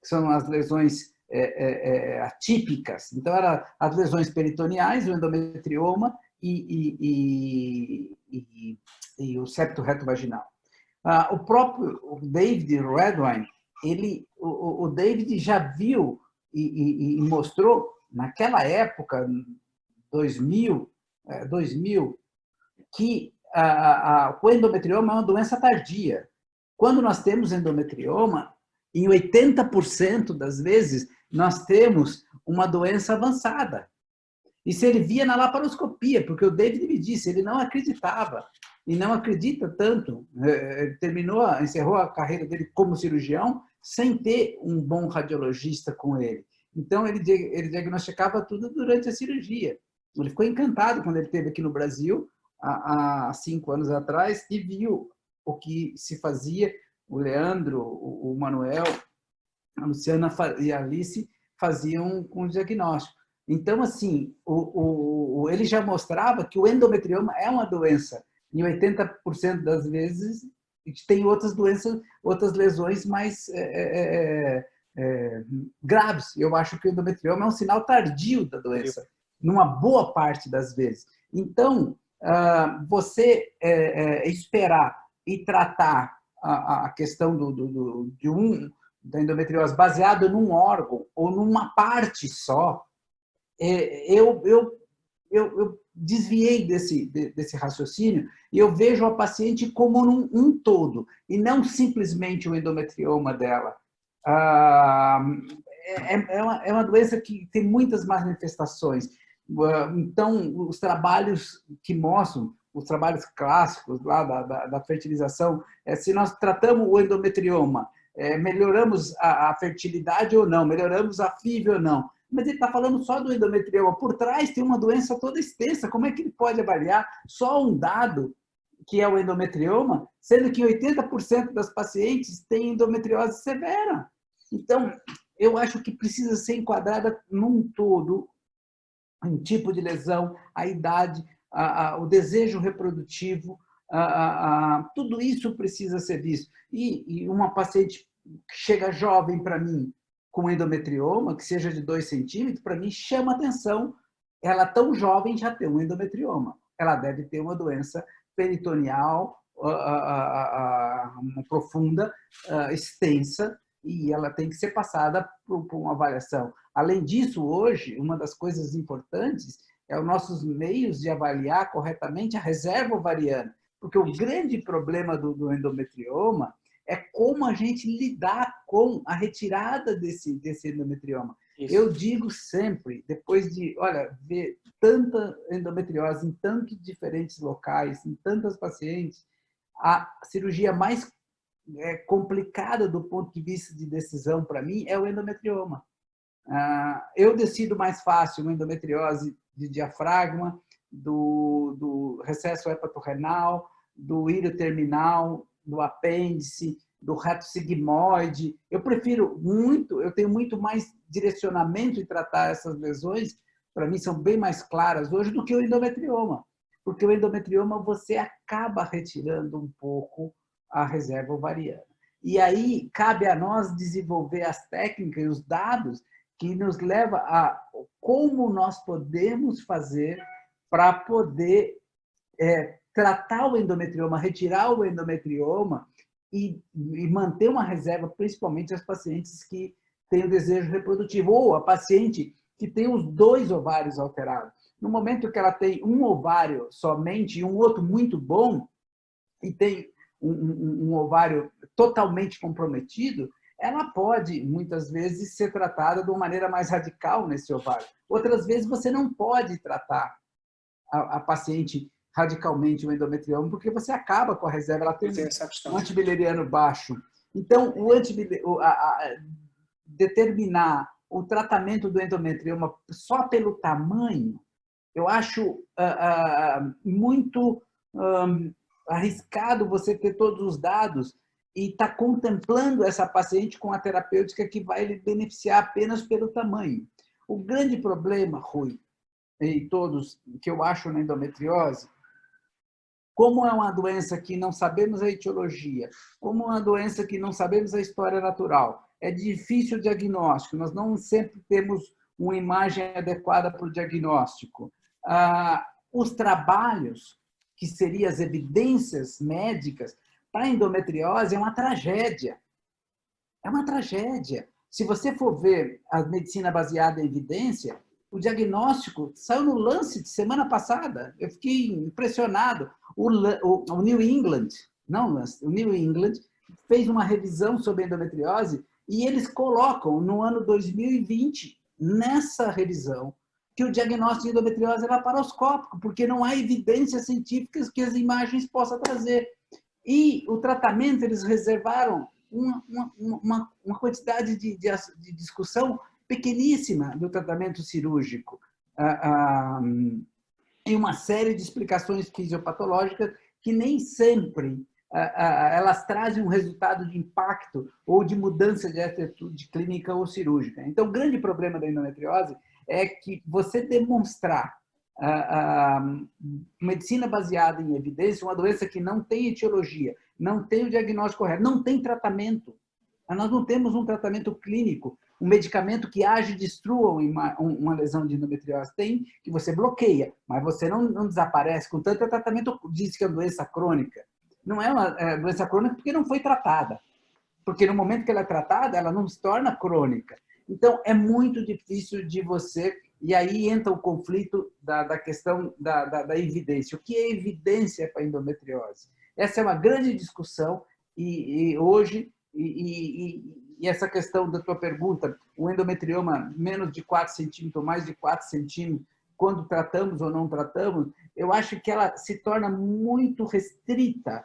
que são as lesões atípicas. Então, eram as lesões peritoneais, o endometrioma e o septo reto vaginal. O próprio David Redwine, o David já viu e mostrou, naquela época, 2000, que o endometrioma é uma doença tardia. Quando nós temos endometrioma, em 80% das vezes, nós temos uma doença avançada. Isso ele via na laparoscopia, porque o David me disse, ele não acreditava, e não acredita tanto. Ele encerrou a carreira dele como cirurgião, sem ter um bom radiologista com ele. Então, ele diagnosticava tudo durante a cirurgia. Ele ficou encantado quando ele esteve aqui no Brasil, há 5 anos atrás, e viu o que se fazia. O Leandro, o Manuel, a Luciana e a Alice faziam com o diagnóstico. Então, assim, ele já mostrava que o endometrioma é uma doença. Em 80% das vezes, tem outras doenças, outras lesões mais graves. Eu acho que o endometrioma é um sinal tardio da doença, numa boa parte das vezes. Então, você esperar e tratar a questão da endometriose baseado num órgão ou numa parte só, eu desviei desse raciocínio e eu vejo a paciente como um todo, e não simplesmente o endometrioma dela. É uma doença que tem muitas manifestações. Então, os trabalhos que mostram, os trabalhos clássicos lá da fertilização, se nós tratamos o endometrioma, melhoramos a fertilidade ou não, melhoramos a FIV ou não. Mas ele está falando só do endometrioma. Por trás tem uma doença toda extensa. Como é que ele pode avaliar só um dado, que é o endometrioma, sendo que 80% das pacientes têm endometriose severa? Então, eu acho que precisa ser enquadrada num todo, um tipo de lesão, a idade, o desejo reprodutivo, tudo isso precisa ser visto. E uma paciente que chega jovem para mim com endometrioma, que seja de 2 centímetros, para mim chama atenção, ela tão jovem já tem um endometrioma. Ela deve ter uma doença peritoneal uma profunda, extensa, e ela tem que ser passada por uma avaliação. Além disso, hoje, uma das coisas importantes é os nossos meios de avaliar corretamente a reserva ovariana, porque o grande problema do endometrioma é como a gente lidar com a retirada desse endometrioma. Isso. Eu digo sempre, depois de, ver tanta endometriose em tantos diferentes locais, em tantas pacientes, a cirurgia mais complicada do ponto de vista de decisão para mim é o endometrioma. Eu decido mais fácil uma endometriose de diafragma, do recesso hepatorrenal, do íleo terminal, do apêndice, do reto sigmoide. Eu prefiro muito, eu tenho muito mais direcionamento em tratar essas lesões, para mim são bem mais claras hoje do que o endometrioma, porque o endometrioma você acaba retirando um pouco a reserva ovariana. E aí cabe a nós desenvolver as técnicas e os dados que nos leva a como nós podemos fazer para poder tratar o endometrioma, retirar o endometrioma e manter uma reserva, principalmente as pacientes que têm o desejo reprodutivo, ou a paciente que tem os 2 ovários alterados. No momento que ela tem um ovário somente e um outro muito bom, e tem um ovário totalmente comprometido, ela pode, muitas vezes, ser tratada de uma maneira mais radical nesse ovário. Outras vezes, você não pode tratar a paciente radicalmente o endometrioma, porque você acaba com a reserva, ela tem um antibileriano baixo. Então, determinar o tratamento do endometrioma só pelo tamanho, eu acho muito arriscado você ter todos os dados e estar contemplando essa paciente com a terapêutica que vai lhe beneficiar apenas pelo tamanho. O grande problema, Rui, e todos, que eu acho na endometriose, como é uma doença que não sabemos a etiologia, como é uma doença que não sabemos a história natural, é difícil o diagnóstico, nós não sempre temos uma imagem adequada para o diagnóstico. Os trabalhos, que seriam as evidências médicas, para a endometriose é uma tragédia. É uma tragédia. Se você for ver a medicina baseada em evidência, o diagnóstico saiu no Lancet semana passada. Eu fiquei impressionado. O New England, não Lancet, o New England fez uma revisão sobre endometriose e eles colocam no ano 2020, nessa revisão, que o diagnóstico de endometriose era laparoscópico, porque não há evidências científicas que as imagens possam trazer. E o tratamento, eles reservaram uma quantidade de discussão pequeníssima do tratamento cirúrgico. E uma série de explicações fisiopatológicas que nem sempre elas trazem um resultado de impacto ou de mudança de atitude clínica ou cirúrgica. Então, o grande problema da endometriose é que você demonstrar medicina baseada em evidência, uma doença que não tem etiologia, não tem o diagnóstico correto, não tem tratamento. Nós não temos um tratamento clínico, um medicamento que age e destrua uma lesão de endometriose. Tem, que você bloqueia, mas você não desaparece. Com tanto tratamento, diz que é uma doença crônica. Não é uma doença crônica porque não foi tratada. Porque no momento que ela é tratada, ela não se torna crônica. Então, é muito difícil de você... E aí entra o conflito da questão da evidência. O que é evidência para a endometriose? Essa é uma grande discussão e hoje, e essa questão da tua pergunta, o endometrioma menos de 4 centímetros ou mais de 4 centímetros, quando tratamos ou não tratamos, eu acho que ela se torna muito restrita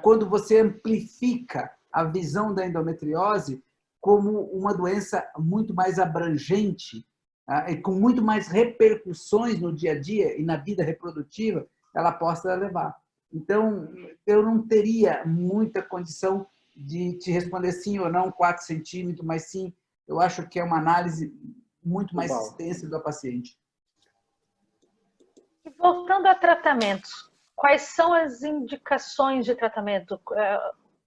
quando você amplifica a visão da endometriose como uma doença muito mais abrangente, e com muito mais repercussões no dia a dia e na vida reprodutiva, ela possa levar. Então, eu não teria muita condição de te responder sim ou não, 4 centímetros, mas sim eu acho que é uma análise muito mais Global. extensa da paciente. E voltando a tratamentos, quais são as indicações de tratamento?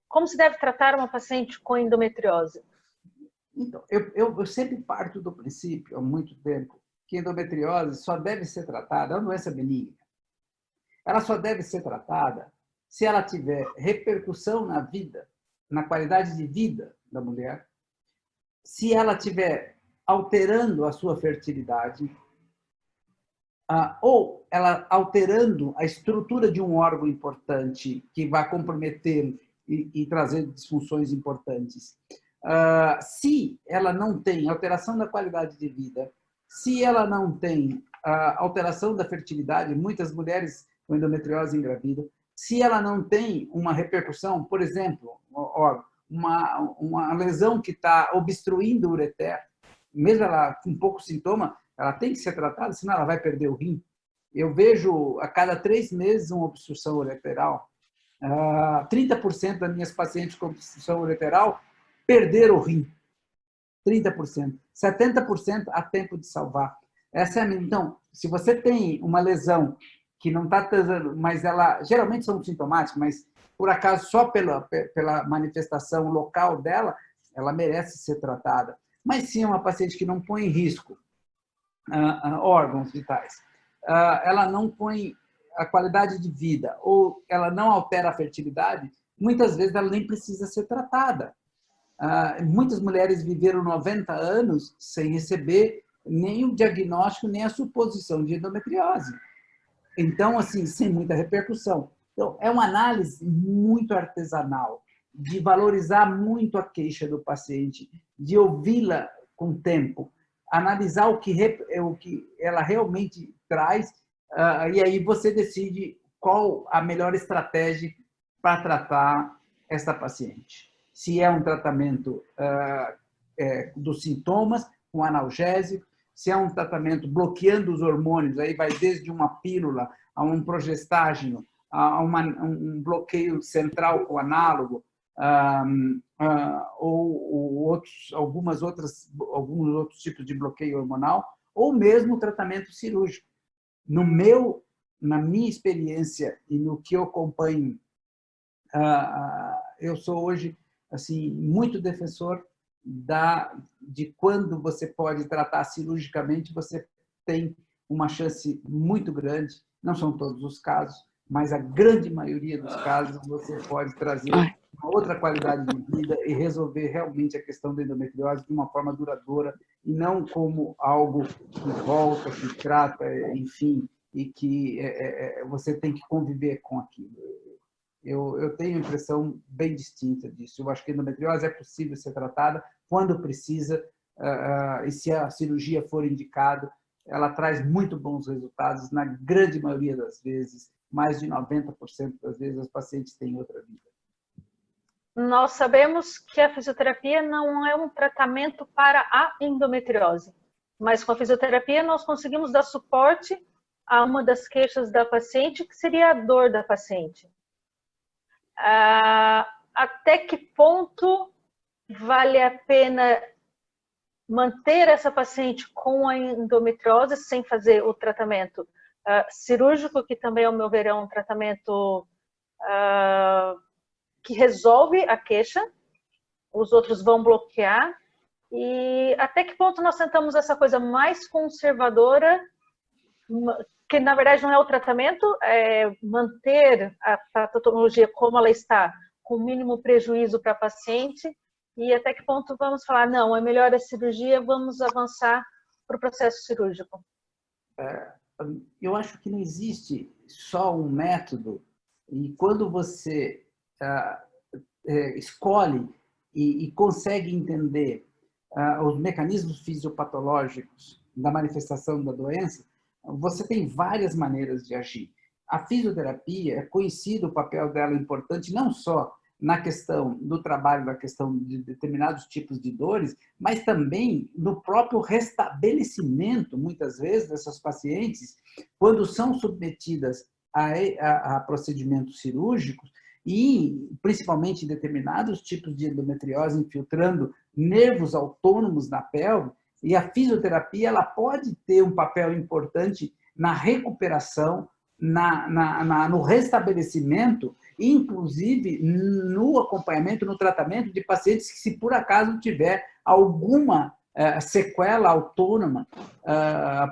Como se deve tratar uma paciente com endometriose? Então, eu sempre parto do princípio, há muito tempo, que endometriose só deve ser tratada, é uma doença benigna. Ela só deve ser tratada se ela tiver repercussão na vida, na qualidade de vida da mulher, se ela tiver alterando a sua fertilidade, ou ela alterando a estrutura de um órgão importante que vai comprometer e trazer disfunções importantes. Se ela não tem alteração da qualidade de vida, se ela não tem alteração da fertilidade, muitas mulheres com endometriose engravidam, se ela não tem uma repercussão, por exemplo, uma lesão que está obstruindo o ureter, mesmo ela com pouco sintoma, ela tem que ser tratada, senão ela vai perder o rim. Eu vejo a cada 3 meses uma obstrução ureteral. 30% das minhas pacientes com obstrução ureteral perderam o rim. 30%. 70% há tempo de salvar. Então, se você tem uma lesão que não está, mas ela geralmente são sintomáticas, mas por acaso só pela manifestação local dela, ela merece ser tratada. Mas se é uma paciente que não põe em risco órgãos vitais, ela não põe a qualidade de vida ou ela não altera a fertilidade, muitas vezes ela nem precisa ser tratada. Muitas mulheres viveram 90 anos sem receber nem o diagnóstico, nem a suposição de endometriose. Então, assim, sem muita repercussão. Então, é uma análise muito artesanal, de valorizar muito a queixa do paciente, de ouvi-la com tempo, analisar o que ela realmente traz, e aí você decide qual a melhor estratégia para tratar essa paciente. Se é um tratamento dos sintomas, com analgésico, se é um tratamento bloqueando os hormônios, aí vai desde uma pílula a um progestágeno, a um bloqueio central com análogo, ou alguns outros tipos de bloqueio hormonal, ou mesmo tratamento cirúrgico. Na minha experiência e no que eu acompanho, eu sou hoje assim muito defensor de quando você pode tratar cirurgicamente, você tem uma chance muito grande, não são todos os casos, mas a grande maioria dos casos você pode trazer uma outra qualidade de vida e resolver realmente a questão da endometriose de uma forma duradoura e não como algo que volta, que trata, enfim, e que você tem que conviver com aquilo. Eu tenho a impressão bem distinta disso. Eu acho que a endometriose é possível ser tratada quando precisa, e se a cirurgia for indicada, ela traz muito bons resultados. Na grande maioria das vezes, mais de 90% das vezes, os pacientes têm outra vida. Nós sabemos que a fisioterapia não é um tratamento para a endometriose, mas com a fisioterapia nós conseguimos dar suporte a uma das queixas da paciente, que seria a dor da paciente. Até que ponto vale a pena manter essa paciente com a endometriose sem fazer o tratamento cirúrgico, que também, ao meu ver, é um tratamento que resolve a queixa, os outros vão bloquear, e até que ponto nós tentamos essa coisa mais conservadora, que na verdade não é o tratamento, é manter a patologia como ela está, com o mínimo prejuízo para a paciente, e até que ponto vamos falar, não, é melhor a cirurgia, vamos avançar para o processo cirúrgico. Eu acho que não existe só um método, e quando você escolhe e consegue entender os mecanismos fisiopatológicos da manifestação da doença, você tem várias maneiras de agir. A fisioterapia é conhecido o papel dela importante não só na questão do trabalho, na questão de determinados tipos de dores, mas também no próprio restabelecimento, muitas vezes, dessas pacientes, quando são submetidas a procedimentos cirúrgicos e, principalmente, determinados tipos de endometriose infiltrando nervos autônomos na pelve, e a fisioterapia ela pode ter um papel importante na recuperação, no restabelecimento, inclusive no acompanhamento, no tratamento de pacientes que, se por acaso tiver alguma sequela autônoma,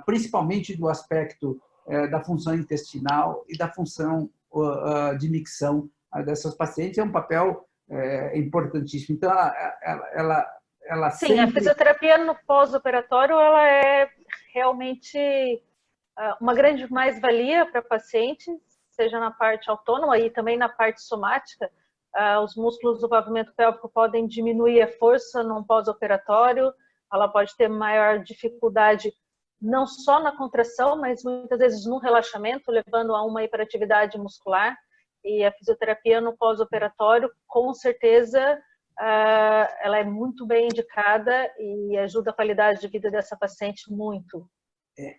principalmente do aspecto da função intestinal e da função de micção dessas pacientes, é um papel importantíssimo. Então, ela Sim, sempre... a fisioterapia no pós-operatório ela é realmente uma grande mais-valia para paciente, seja na parte autônoma e também na parte somática. Os músculos do pavimento pélvico podem diminuir a força no pós-operatório, ela pode ter maior dificuldade não só na contração, mas muitas vezes no relaxamento, levando a uma hiperatividade muscular. E a fisioterapia no pós-operatório, com certeza, ela é muito bem indicada e ajuda a qualidade de vida dessa paciente muito.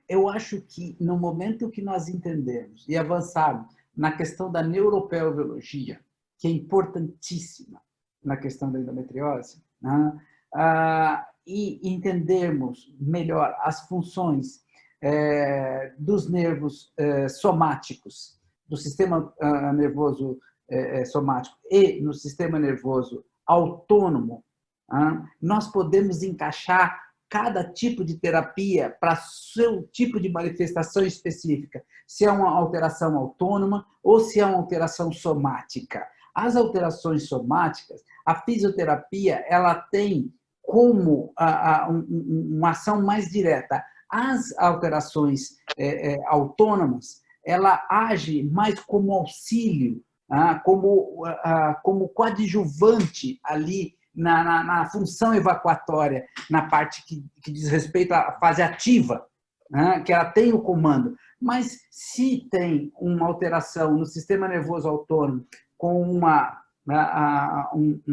Eu acho que no momento que nós entendemos e avançarmos na questão da neuropelviologia, que é importantíssima na questão da endometriose, né? E entendermos melhor as funções dos nervos somáticos, do sistema nervoso somático e no sistema nervoso autônomo, nós podemos encaixar cada tipo de terapia para seu tipo de manifestação específica, se é uma alteração autônoma ou se é uma alteração somática. As alterações somáticas, a fisioterapia, ela tem como uma ação mais direta. As alterações autônomas, ela age mais como auxílio, como coadjuvante ali na função evacuatória, na parte que diz respeito à fase ativa, né, que ela tem o comando. Mas se tem uma alteração no sistema nervoso autônomo, com uma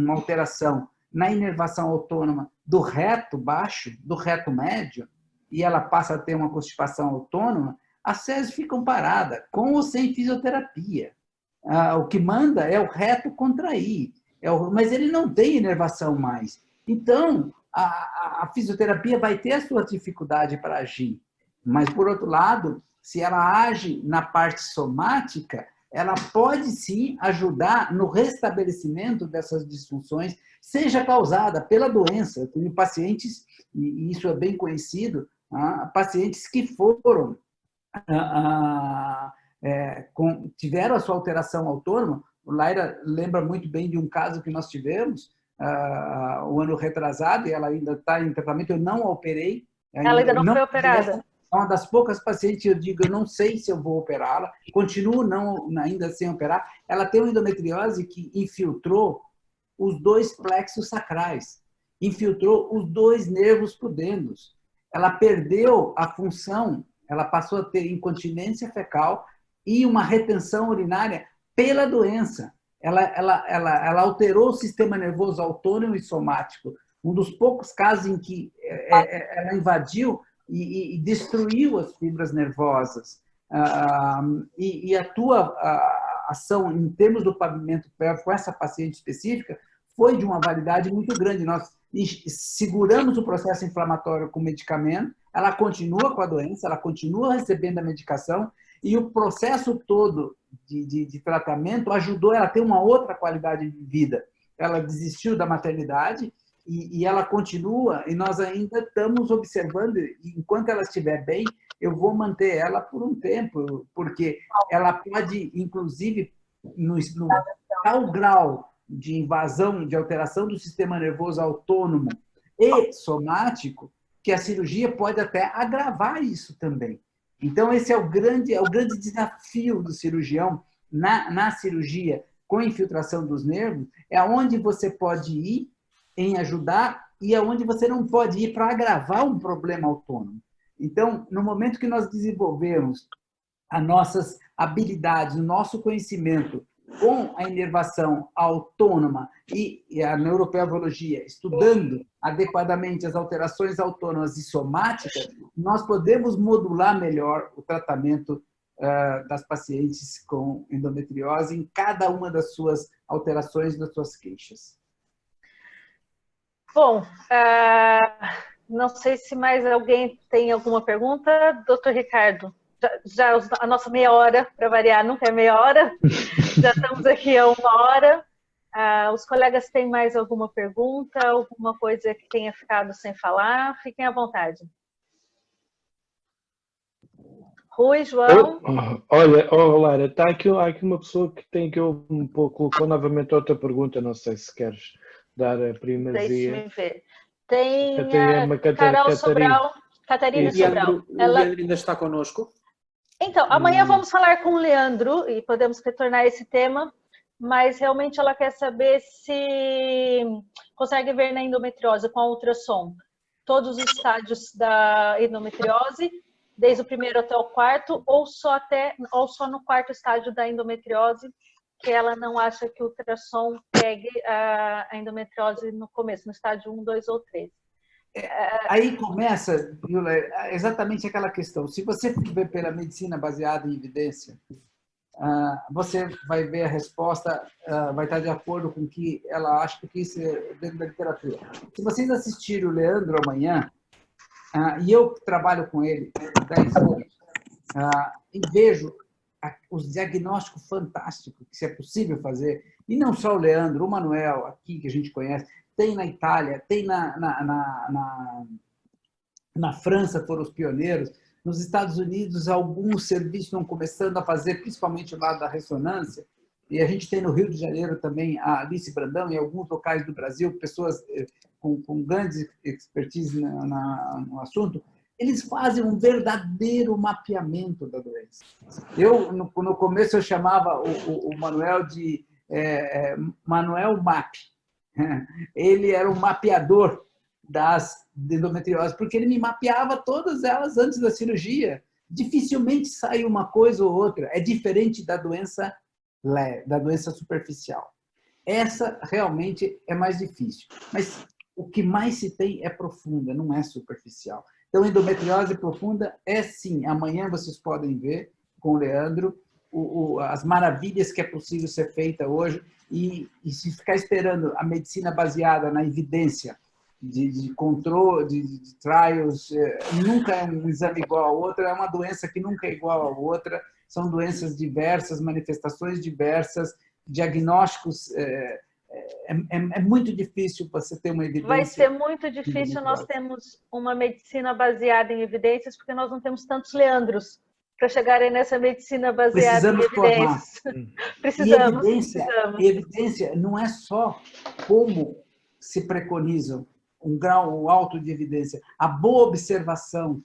alteração na inervação autônoma do reto baixo, do reto médio, e ela passa a ter uma constipação autônoma, as SES ficam paradas, com ou sem fisioterapia. O que manda é o reto contrair, mas ele não tem inervação mais. Então, a fisioterapia vai ter a sua dificuldade para agir. Mas, por outro lado, se ela age na parte somática, ela pode sim ajudar no restabelecimento dessas disfunções, seja causada pela doença. Eu tenho pacientes, e isso é bem conhecido, pacientes que foram, tiveram a sua alteração autônoma. O Laira lembra muito bem de um caso que nós tivemos o ano retrasado, e ela ainda está em tratamento, eu não a operei. Ela ainda não foi operada. É uma das poucas pacientes que eu digo, eu não sei se eu vou operá-la, continuo ainda sem operar. Ela tem uma endometriose que infiltrou os 2 plexos sacrais, infiltrou os 2 nervos pudendos. Ela perdeu a função, ela passou a ter incontinência fecal e uma retenção urinária pela doença. Ela alterou o sistema nervoso autônomo e somático. Um dos poucos casos em que ela invadiu e destruiu as fibras nervosas. E a tua ação em termos do pavimento pélvico com essa paciente específica foi de uma validade muito grande. Nós seguramos o processo inflamatório com medicamento, ela continua com a doença, ela continua recebendo a medicação, e o processo todo de tratamento ajudou ela a ter uma outra qualidade de vida. Ela desistiu da maternidade e ela continua, e nós ainda estamos observando, e enquanto ela estiver bem, eu vou manter ela por um tempo, porque ela pode, inclusive, no tal grau de invasão, de alteração do sistema nervoso autônomo e somático, que a cirurgia pode até agravar isso também. Então, esse é o grande desafio do cirurgião na cirurgia com infiltração dos nervos, é onde você pode ir em ajudar e aonde você não pode ir para agravar um problema autônomo. Então, no momento que nós desenvolvemos as nossas habilidades, o nosso conhecimento com a inervação autônoma e a neuropelviologia, estudando adequadamente as alterações autônomas e somáticas, nós podemos modular melhor o tratamento das pacientes com endometriose em cada uma das suas alterações, das suas queixas. Bom, não sei se mais alguém tem alguma pergunta. Doutor Ricardo, já a nossa meia hora, para variar, nunca é meia hora. Já estamos aqui há uma hora. Os colegas têm mais alguma pergunta, alguma coisa que tenha ficado sem falar? Fiquem à vontade. Rui, João? Olha, Lara, há aqui uma pessoa que tem que eu um pouco colocou novamente outra pergunta, não sei se queres dar a primazia. Deixe-me ver. Tem uma Carol Sobral, Catarina Sobral. O Leandro ainda está connosco? Então, amanhã vamos falar com o Leandro e podemos retornar a esse tema, mas realmente ela quer saber se consegue ver na endometriose com a ultrassom todos os estádios da endometriose, desde o primeiro até o quarto, ou só no quarto estágio da endometriose, que ela não acha que o ultrassom pegue a endometriose no começo, no estádio 1, 2 ou 3. Aí começa, exatamente aquela questão. Se você for ver pela medicina baseada em evidência, você vai ver a resposta, vai estar de acordo com o que ela acha, porque isso é dentro da literatura. Se vocês assistirem o Leandro amanhã, e eu trabalho com ele há 10 anos, e vejo os diagnósticos fantásticos que é possível fazer, e não só o Leandro, o Manuel, aqui que a gente conhece, tem na Itália, tem na França, foram os pioneiros, nos Estados Unidos, alguns serviços estão começando a fazer, principalmente o lado da ressonância, e a gente tem no Rio de Janeiro também a Alice Brandão, em alguns locais do Brasil, pessoas com grande expertise no assunto, eles fazem um verdadeiro mapeamento da doença. Eu, no começo, eu chamava o Manuel de Manuel MAP. Ele era um mapeador das endometriose, porque ele me mapeava todas elas antes da cirurgia. Dificilmente sai uma coisa ou outra. É diferente da doença superficial. Essa realmente é mais difícil. Mas o que mais se tem é profunda, não é superficial. Então, endometriose profunda é sim. Amanhã vocês podem ver com o Leandro as maravilhas que é possível ser feita hoje e se ficar esperando a medicina baseada na evidência de controle, de trials, nunca é um exame igual ao outro, é uma doença que nunca é igual a outra, são doenças diversas, manifestações diversas, diagnósticos. É muito difícil você ter uma evidência. Vai ser muito difícil nós termos uma medicina baseada em evidências, porque nós não temos tantos Leandros para chegarem nessa medicina baseada em evidências. Precisamos. E evidência não é só como se preconizam um grau alto de evidência, a boa observação,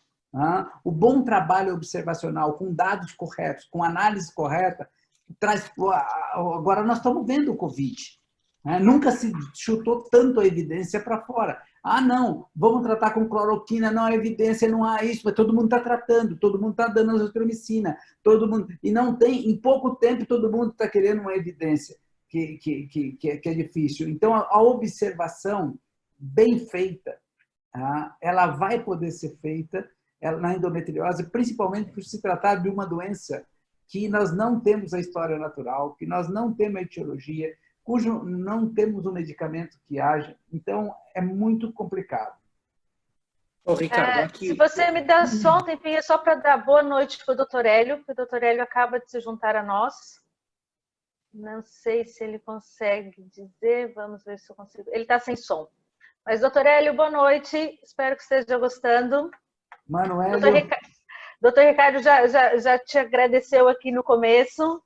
o bom trabalho observacional, com dados corretos, com análise correta, traz. Agora nós estamos vendo o Covid. Nunca se chutou tanto a evidência para fora. Não, vamos tratar com cloroquina, não há evidência, não há isso, mas todo mundo está tratando, todo mundo está dando azitromicina, todo mundo, e não tem, em pouco tempo, todo mundo está querendo uma evidência que é difícil. Então, a observação bem feita, ela vai poder ser feita na endometriose, principalmente por se tratar de uma doença que nós não temos a história natural, que nós não temos a etiologia, cujo não temos um medicamento que haja. Então, é muito complicado. Ricardo, se você me dá só um tempinho, é só para dar boa noite para o doutor Hélio, porque o doutor Hélio acaba de se juntar a nós. Não sei se ele consegue dizer, vamos ver se eu consigo. Ele está sem som. Mas, doutor Hélio, boa noite, espero que esteja gostando. Manuel. Doutor Ricardo já te agradeceu aqui no começo.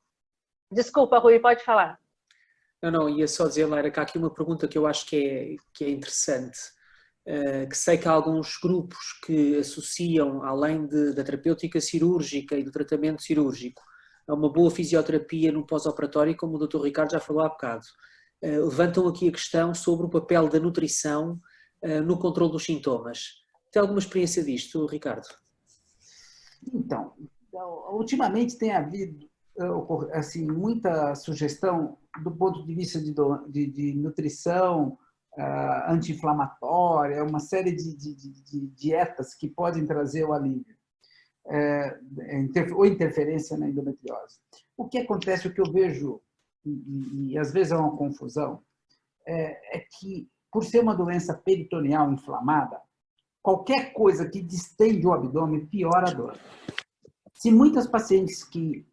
Desculpa, Rui, pode falar. Não, ia só dizer, Lara, que há aqui uma pergunta que eu acho que é interessante, que sei que há alguns grupos que associam, além da terapêutica cirúrgica e do tratamento cirúrgico, a uma boa fisioterapia no pós-operatório, como o Dr. Ricardo já falou há bocado. Levantam aqui a questão sobre o papel da nutrição no controle dos sintomas. Tem alguma experiência disto, Ricardo? Então, ultimamente tem havido assim, muita sugestão do ponto de vista de nutrição anti-inflamatória, uma série de dietas que podem trazer o alívio ou interferência na endometriose. O que acontece, o que eu vejo, e às vezes é uma confusão, é que por ser uma doença peritoneal inflamada, qualquer coisa que distende o abdômen piora a dor. Se muitas pacientes que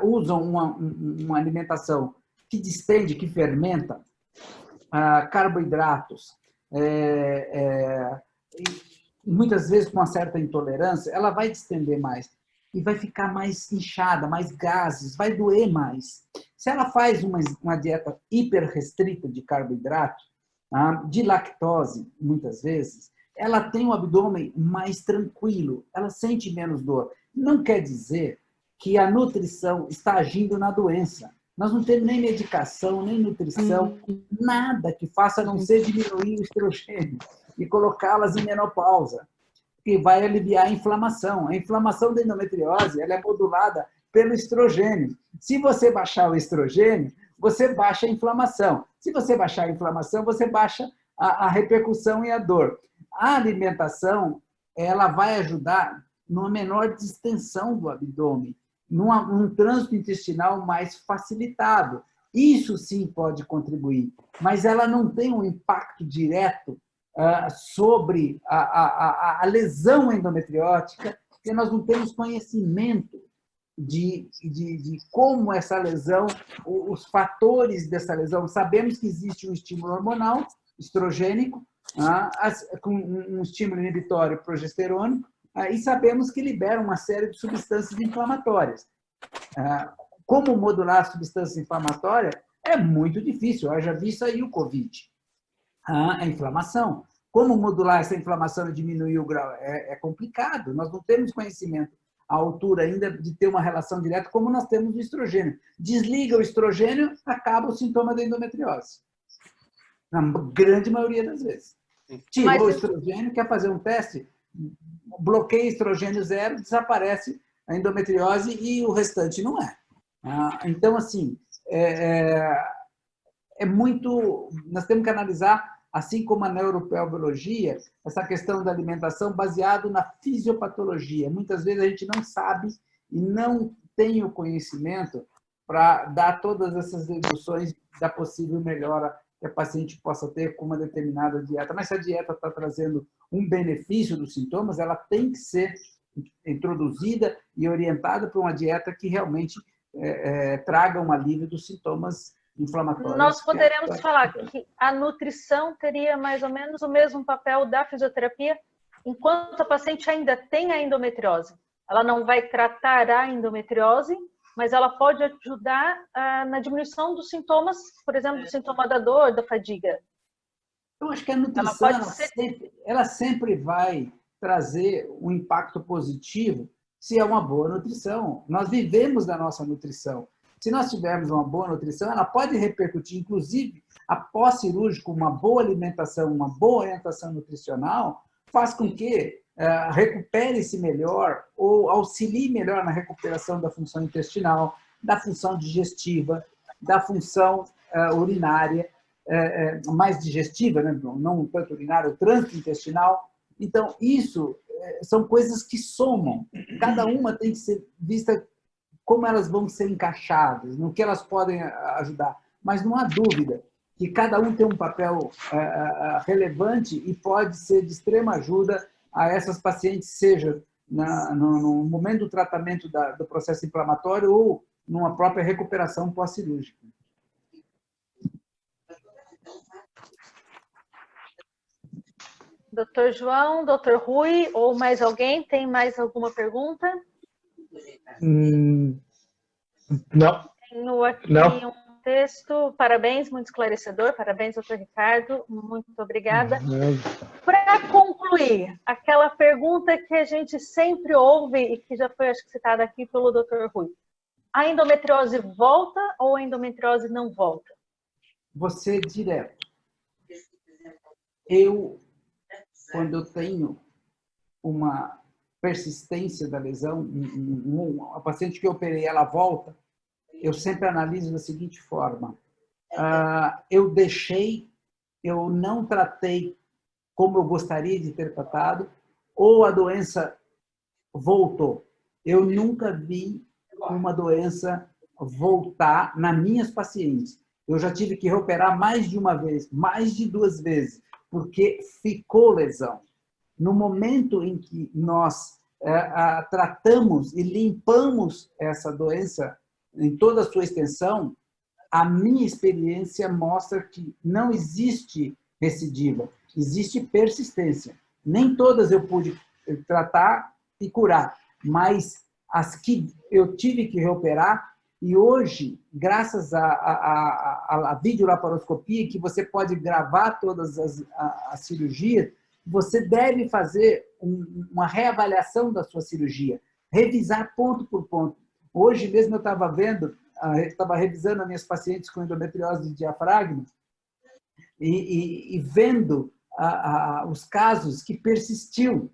usam uma alimentação que distende, que fermenta, carboidratos, muitas vezes com uma certa intolerância, ela vai distender mais e vai ficar mais inchada, mais gases, vai doer mais. Se ela faz uma dieta hiper restrita de carboidrato, de lactose, muitas vezes, ela tem um abdômen mais tranquilo, ela sente menos dor. Não quer dizer que a nutrição está agindo na doença. Nós não temos nem medicação, nem nutrição, nada que faça a não ser diminuir o estrogênio e colocá-las em menopausa, que vai aliviar a inflamação. A inflamação da endometriose ela é modulada pelo estrogênio. Se você baixar o estrogênio, você baixa a inflamação. Se você baixar a inflamação, você baixa a repercussão e a dor. A alimentação ela vai ajudar numa menor distensão do abdômen, num trânsito intestinal mais facilitado. Isso sim pode contribuir, mas ela não tem um impacto direto sobre a lesão endometriótica, porque nós não temos conhecimento de como essa lesão, os fatores dessa lesão. Sabemos que existe um estímulo hormonal estrogênico, com um estímulo inibitório progesterônico, e sabemos que libera uma série de substâncias inflamatórias. Como modular a substância inflamatória é muito difícil. Eu já vi isso aí o Covid. A inflamação. Como modular essa inflamação e diminuir o grau? É complicado. Nós não temos conhecimento à altura ainda de ter uma relação direta como nós temos no estrogênio. Desliga o estrogênio, acaba o sintoma da endometriose. Na grande maioria das vezes. Tirou o estrogênio, quer fazer um teste, bloqueia estrogênio zero, desaparece a endometriose e o restante não é. Então, assim, nós temos que analisar, assim como a neurobiologia, essa questão da alimentação baseado na fisiopatologia. Muitas vezes a gente não sabe e não tem o conhecimento para dar todas essas deduções da possível melhora que a paciente possa ter com uma determinada dieta. Mas se a dieta está trazendo um benefício dos sintomas, ela tem que ser introduzida e orientada para uma dieta que realmente traga um alívio dos sintomas inflamatórios. Nós poderemos falar que a nutrição teria mais ou menos o mesmo papel da fisioterapia, enquanto a paciente ainda tem a endometriose. Ela não vai tratar a endometriose, mas ela pode ajudar na diminuição dos sintomas, por exemplo, do sintoma da dor, da fadiga. Eu acho que a nutrição ela sempre vai trazer um impacto positivo se é uma boa nutrição. Nós vivemos da nossa nutrição. Se nós tivermos uma boa nutrição, ela pode repercutir, inclusive, após cirúrgico, uma boa alimentação, uma boa orientação nutricional, faz com que recupere-se melhor ou auxilie melhor na recuperação da função intestinal, da função digestiva, da função urinária, mais digestiva, né? Não tanto urinária, o trânsito intestinal. Então, isso são coisas que somam. Cada uma tem que ser vista como elas vão ser encaixadas, no que elas podem ajudar. Mas não há dúvida que cada um tem um papel relevante e pode ser de extrema ajuda a essas pacientes, seja no momento do tratamento do processo inflamatório ou numa própria recuperação pós-cirúrgica. Doutor João, doutor Rui, ou mais alguém, tem mais alguma pergunta? Não. Tenho aqui um texto, parabéns, muito esclarecedor, parabéns, doutor Ricardo, muito obrigada. Para concluir, aquela pergunta que a gente sempre ouve e que já foi, acho que, citada aqui pelo doutor Rui. A endometriose volta ou a endometriose não volta? Você direto. Quando eu tenho uma persistência da lesão, a paciente que eu operei, ela volta, eu sempre analiso da seguinte forma. Eu não tratei como eu gostaria de ter tratado, ou a doença voltou. Eu nunca vi uma doença voltar nas minhas pacientes. Eu já tive que reoperar mais de uma vez, mais de 2 vezes, porque ficou lesão. No momento em que nós tratamos e limpamos essa doença em toda a sua extensão, a minha experiência mostra que não existe recidiva, existe persistência. Nem todas eu pude tratar e curar, mas as que eu tive que reoperar, e hoje, graças à videolaparoscopia, que você pode gravar todas as cirurgias, você deve fazer uma reavaliação da sua cirurgia, revisar ponto por ponto. Hoje mesmo eu estava revisando as minhas pacientes com endometriose de diafragma e vendo os casos que persistiu.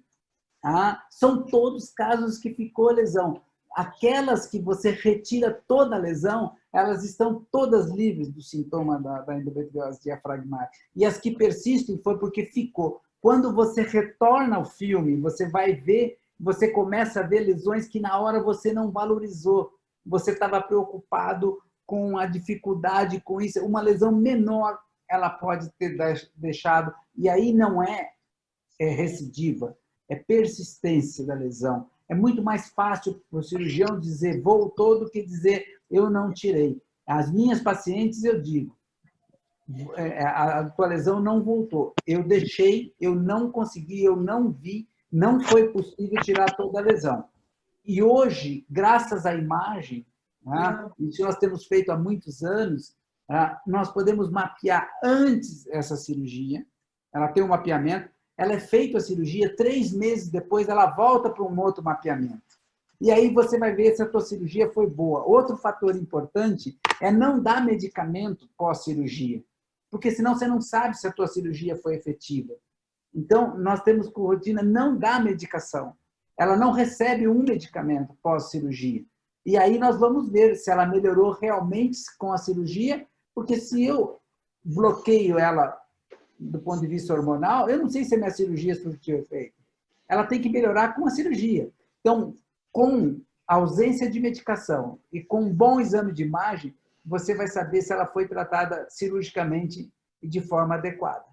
São todos casos que ficou lesão. Aquelas que você retira toda a lesão, elas estão todas livres do sintoma da endometriose diafragmática. E as que persistem foi porque ficou. Quando você retorna ao filme, você vai ver, você começa a ver lesões que na hora você não valorizou. Você estava preocupado com a dificuldade, com isso. Uma lesão menor, ela pode ter deixado. E aí não é recidiva, é persistência da lesão. É muito mais fácil para o cirurgião dizer voltou do que dizer eu não tirei. As minhas pacientes, eu digo, a tua lesão não voltou. Eu deixei, eu não consegui, eu não vi, não foi possível tirar toda a lesão. E hoje, graças à imagem, isso nós temos feito há muitos anos, nós podemos mapear antes essa cirurgia, ela tem um mapeamento, ela é feita a cirurgia, 3 meses depois ela volta para um outro mapeamento. E aí você vai ver se a tua cirurgia foi boa. Outro fator importante é não dar medicamento pós-cirurgia, porque senão você não sabe se a tua cirurgia foi efetiva. Então, nós temos por rotina não dar medicação. Ela não recebe um medicamento pós-cirurgia. E aí nós vamos ver se ela melhorou realmente com a cirurgia, porque se eu bloqueio ela do ponto de vista hormonal, eu não sei se a minha cirurgia surtiu efeito. Ela tem que melhorar com a cirurgia. Então, com a ausência de medicação e com um bom exame de imagem, você vai saber se ela foi tratada cirurgicamente e de forma adequada.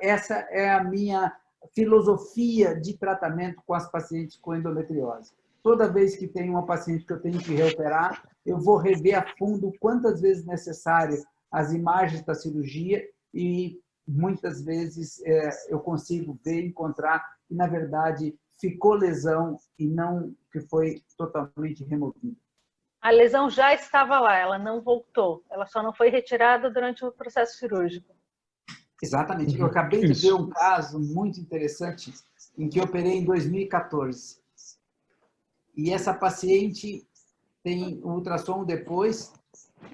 Essa é a minha filosofia de tratamento com as pacientes com endometriose. Toda vez que tem uma paciente que eu tenho que reoperar, eu vou rever a fundo quantas vezes necessário as imagens da cirurgia e muitas vezes eu consigo ver, encontrar que, na verdade, ficou lesão e não que foi totalmente removida. A lesão já estava lá, ela não voltou. Ela só não foi retirada durante o processo cirúrgico. Exatamente. Eu acabei de ver um caso muito interessante em que eu operei em 2014. E essa paciente tem um ultrassom depois,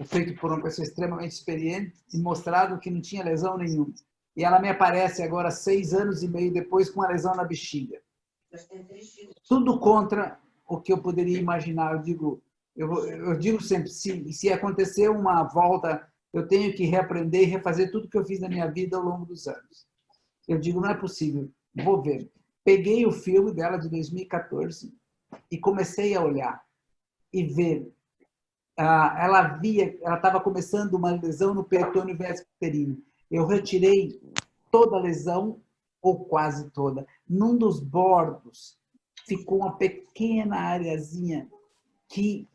feito por uma pessoa extremamente experiente, e mostrado que não tinha lesão nenhuma. E ela me aparece agora 6 anos e meio depois com uma lesão na bexiga. Tudo contra o que eu poderia imaginar. Eu digo sempre, se acontecer uma volta, eu tenho que reaprender e refazer tudo que eu fiz na minha vida ao longo dos anos. Eu digo, não é possível, vou ver. Peguei o filme dela de 2014 e comecei a olhar e ver. Ela estava começando uma lesão no peritônio vesperino. Eu retirei toda a lesão, ou quase toda. Num dos bordos ficou uma pequena areazinha que,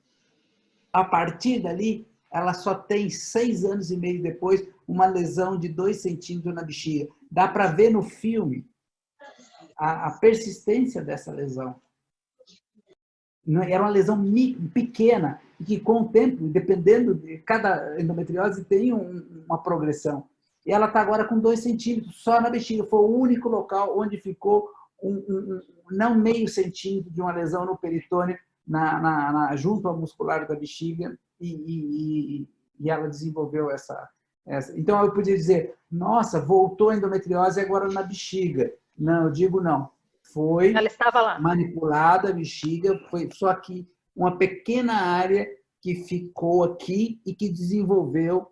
a partir dali, ela só tem 6 anos e meio depois uma lesão de 2 centímetros na bexiga. Dá para ver no filme a persistência dessa lesão. Era uma lesão pequena, que com o tempo, dependendo de cada endometriose, tem uma progressão. E ela está agora com 2 centímetros só na bexiga. Foi o único local onde ficou não meio centímetro de uma lesão no peritônio, na junta muscular da bexiga, e ela desenvolveu essa. Então, eu podia dizer, nossa, voltou a endometriose agora na bexiga. Não, eu digo não. Foi ela estava lá. Manipulada a bexiga, foi só que uma pequena área que ficou aqui e que desenvolveu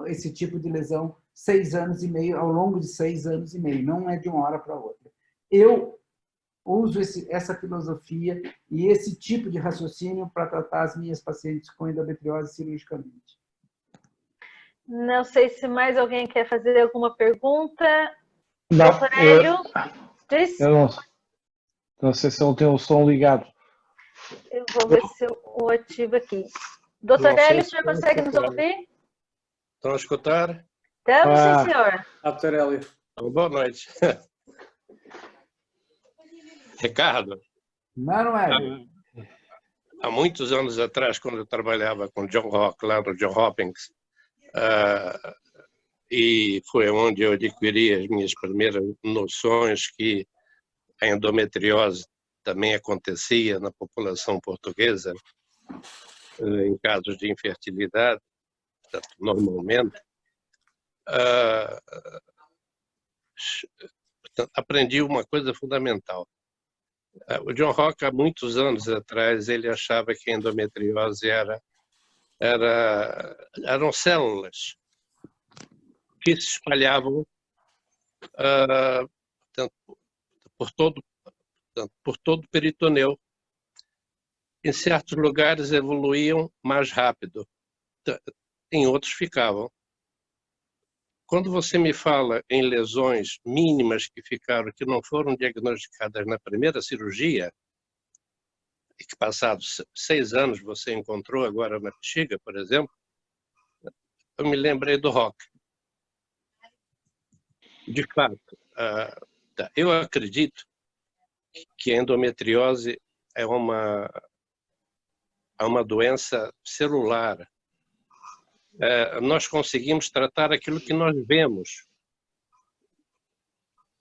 esse tipo de lesão 6 anos e meio, ao longo de 6 anos e meio, não é de uma hora para outra. Eu uso essa filosofia e esse tipo de raciocínio para tratar as minhas pacientes com endometriose cirurgicamente. Não sei se mais alguém quer fazer alguma pergunta. Não, Doutor Hélio, diz? eu não sei se ele tem o som ligado. Eu vou ver se eu ativo aqui. Doutor Não sei Hélio, o se senhor estão a consegue nos escutar. ouvir? Estão a escutar? Estamos, sim, Ah. senhor. Dr. Hélio. Então, boa noite. Ricardo, Manuel, há muitos anos atrás, quando eu trabalhava com John Rock, lá no John Hopkins, e foi onde eu adquiri as minhas primeiras noções que a endometriose também acontecia na população portuguesa, em casos de infertilidade, normalmente. Aprendi uma coisa fundamental. O John Rock, há muitos anos atrás, ele achava que a endometriose eram células que se espalhavam por todo o peritoneu. Em certos lugares evoluíam mais rápido, em outros ficavam. Quando você me fala em lesões mínimas que ficaram, que não foram diagnosticadas na primeira cirurgia, e que passados 6 anos você encontrou agora na bexiga, por exemplo, eu me lembrei do Rock. De fato, eu acredito que a endometriose é uma doença celular. Nós conseguimos tratar aquilo que nós vemos.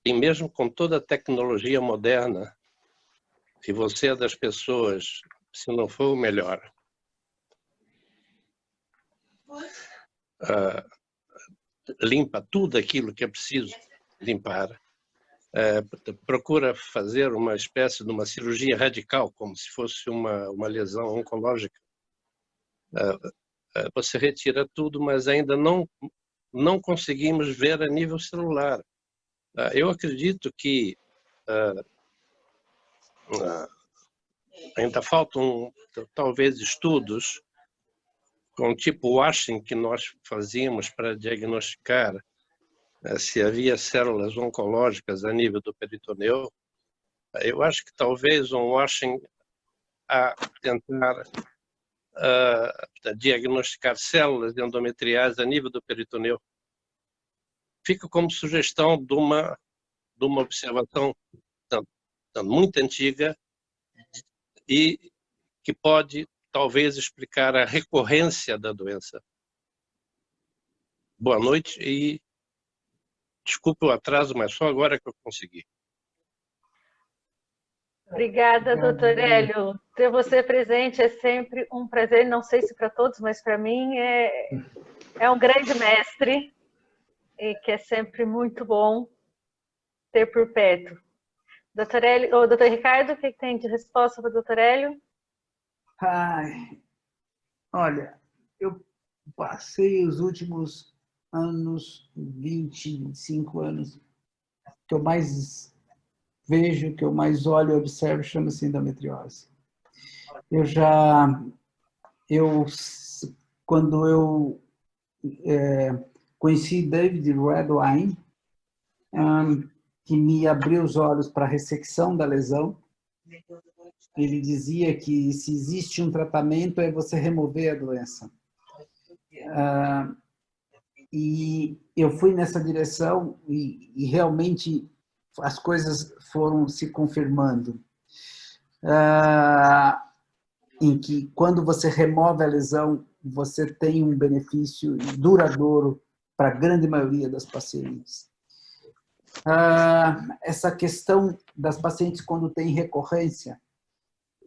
E mesmo com toda a tecnologia moderna, se você é das pessoas, se não for o melhor, limpa tudo aquilo que é preciso limpar, procura fazer uma espécie de uma cirurgia radical, como se fosse uma lesão oncológica. Você retira tudo, mas ainda não conseguimos ver a nível celular. Eu acredito que ainda faltam talvez estudos com o tipo washing que nós fazíamos para diagnosticar se havia células oncológicas a nível do peritoneu. Eu acho que talvez um washing a tentar diagnosticar células endometriais a nível do peritoneu. Fica como sugestão de uma observação muito antiga e que pode talvez explicar a recorrência da doença. Boa noite e desculpe o atraso, mas só agora que eu consegui. Obrigada, doutor Hélio. Ter você presente é sempre um prazer, não sei se para todos, mas para mim é um grande mestre e que é sempre muito bom ter por perto. Doutor Ricardo, o que tem de resposta para o doutor Hélio? Olha, eu passei os últimos anos, 20, 25 anos, que eu mais vejo, que eu mais olho e observo, chama-se endometriose. Quando eu conheci David Redwine, que me abriu os olhos para a ressecção da lesão, ele dizia que se existe um tratamento é você remover a doença. E eu fui nessa direção e realmente as coisas foram se confirmando. Em que quando você remove a lesão, você tem um benefício duradouro para a grande maioria das pacientes. Essa questão das pacientes quando tem recorrência,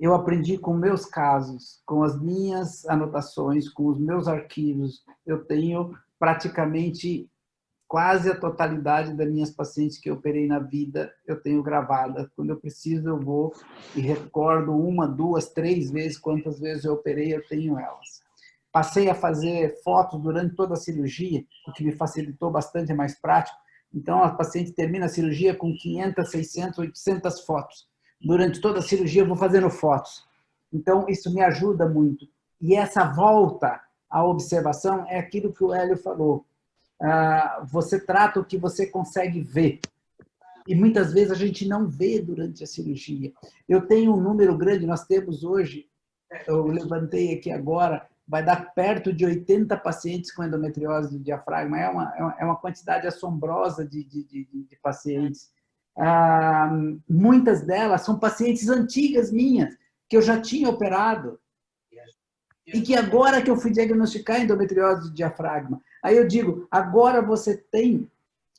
eu aprendi com meus casos, com as minhas anotações, com os meus arquivos. Eu tenho praticamente quase a totalidade das minhas pacientes que eu operei na vida, eu tenho gravada. Quando eu preciso, eu vou e recordo 1, 2, 3 vezes, quantas vezes eu operei, eu tenho elas. Passei a fazer fotos durante toda a cirurgia, o que me facilitou bastante, é mais prático. Então, a paciente termina a cirurgia com 500, 600, 800 fotos. Durante toda a cirurgia, eu vou fazendo fotos. Então, isso me ajuda muito. E essa volta a observação é aquilo que o Hélio falou. Você trata o que você consegue ver. E muitas vezes a gente não vê durante a cirurgia. Eu tenho um número grande, nós temos hoje, eu levantei aqui agora, vai dar perto de 80 pacientes com endometriose do diafragma. É uma quantidade assombrosa de pacientes. Muitas delas são pacientes antigas minhas, que eu já tinha operado. E que agora que eu fui diagnosticar endometriose do diafragma. Aí eu digo, agora você tem,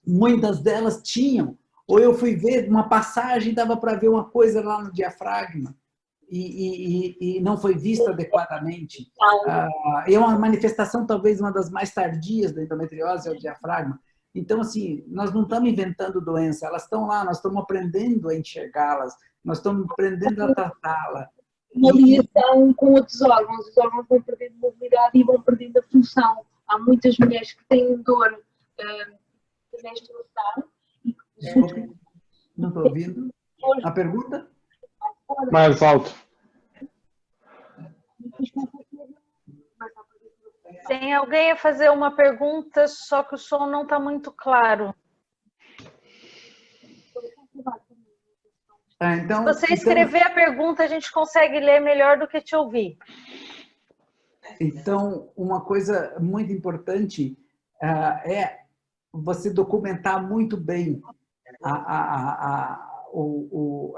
muitas delas tinham, ou eu fui ver uma passagem, dava para ver uma coisa lá no diafragma e não foi vista adequadamente. É uma manifestação, talvez, uma das mais tardias da endometriose, é o diafragma. Então, assim, nós não estamos inventando doença, elas estão lá, nós estamos aprendendo a enxergá-las, nós estamos aprendendo a tratá-la. Uma ligação com outros órgãos, os órgãos vão perdendo mobilidade e vão perdendo a função. Há muitas mulheres que têm dor de menstruação. Desculpe, não estou ouvindo. A pergunta? Mais alto. Tem alguém a fazer uma pergunta, só que o som não está muito claro. Então, se você escrever a pergunta, a gente consegue ler melhor do que te ouvir. Então, uma coisa muito importante é você documentar muito bem o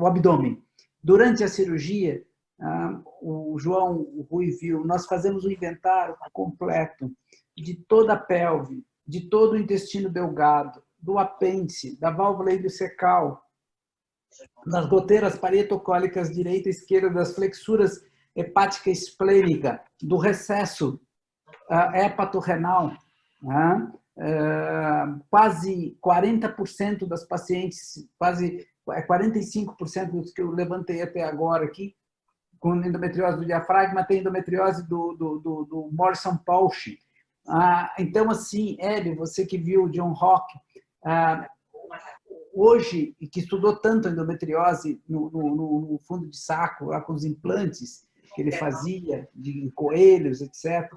abdômen. Durante a cirurgia, o João, o Rui viu, nós fazemos um inventário completo de toda a pelve, de todo o intestino delgado, do apêndice, da válvula iliocecal, das goteiras parietocólicas direita e esquerda, das flexuras hepática esplênica, do recesso hepatorrenal. Quase 40% das pacientes, quase 45% dos que eu levantei até agora aqui, com endometriose do diafragma, tem endometriose do Morrison-Pausch. Então, assim, Hélio, você que viu o John Rock, hoje, que estudou tanto a endometriose no fundo de saco, lá com os implantes que ele fazia, de coelhos, etc.,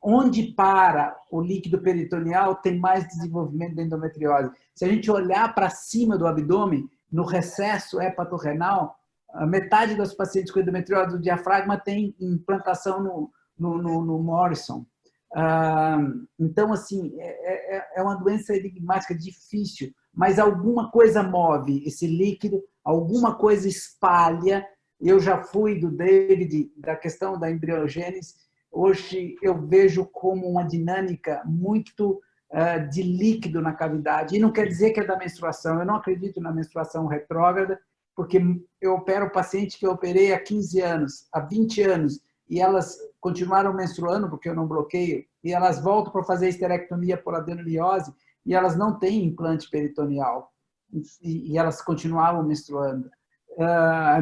onde para o líquido peritoneal tem mais desenvolvimento da endometriose. Se a gente olhar para cima do abdômen, no recesso hepatorrenal, a metade dos pacientes com endometriose do diafragma tem implantação no Morrison. Então, assim, é uma doença enigmática, difícil, mas alguma coisa move esse líquido, alguma coisa espalha. Eu já fui do David, da questão da embriogênese. Hoje eu vejo como uma dinâmica muito de líquido na cavidade. E não quer dizer que é da menstruação. Eu não acredito na menstruação retrógrada, porque eu opero paciente que eu operei há 15 anos, há 20 anos, e elas continuaram menstruando, porque eu não bloqueio, e elas voltam para fazer esterectomia por adenomiose, e elas não têm implante peritoneal, e elas continuavam menstruando.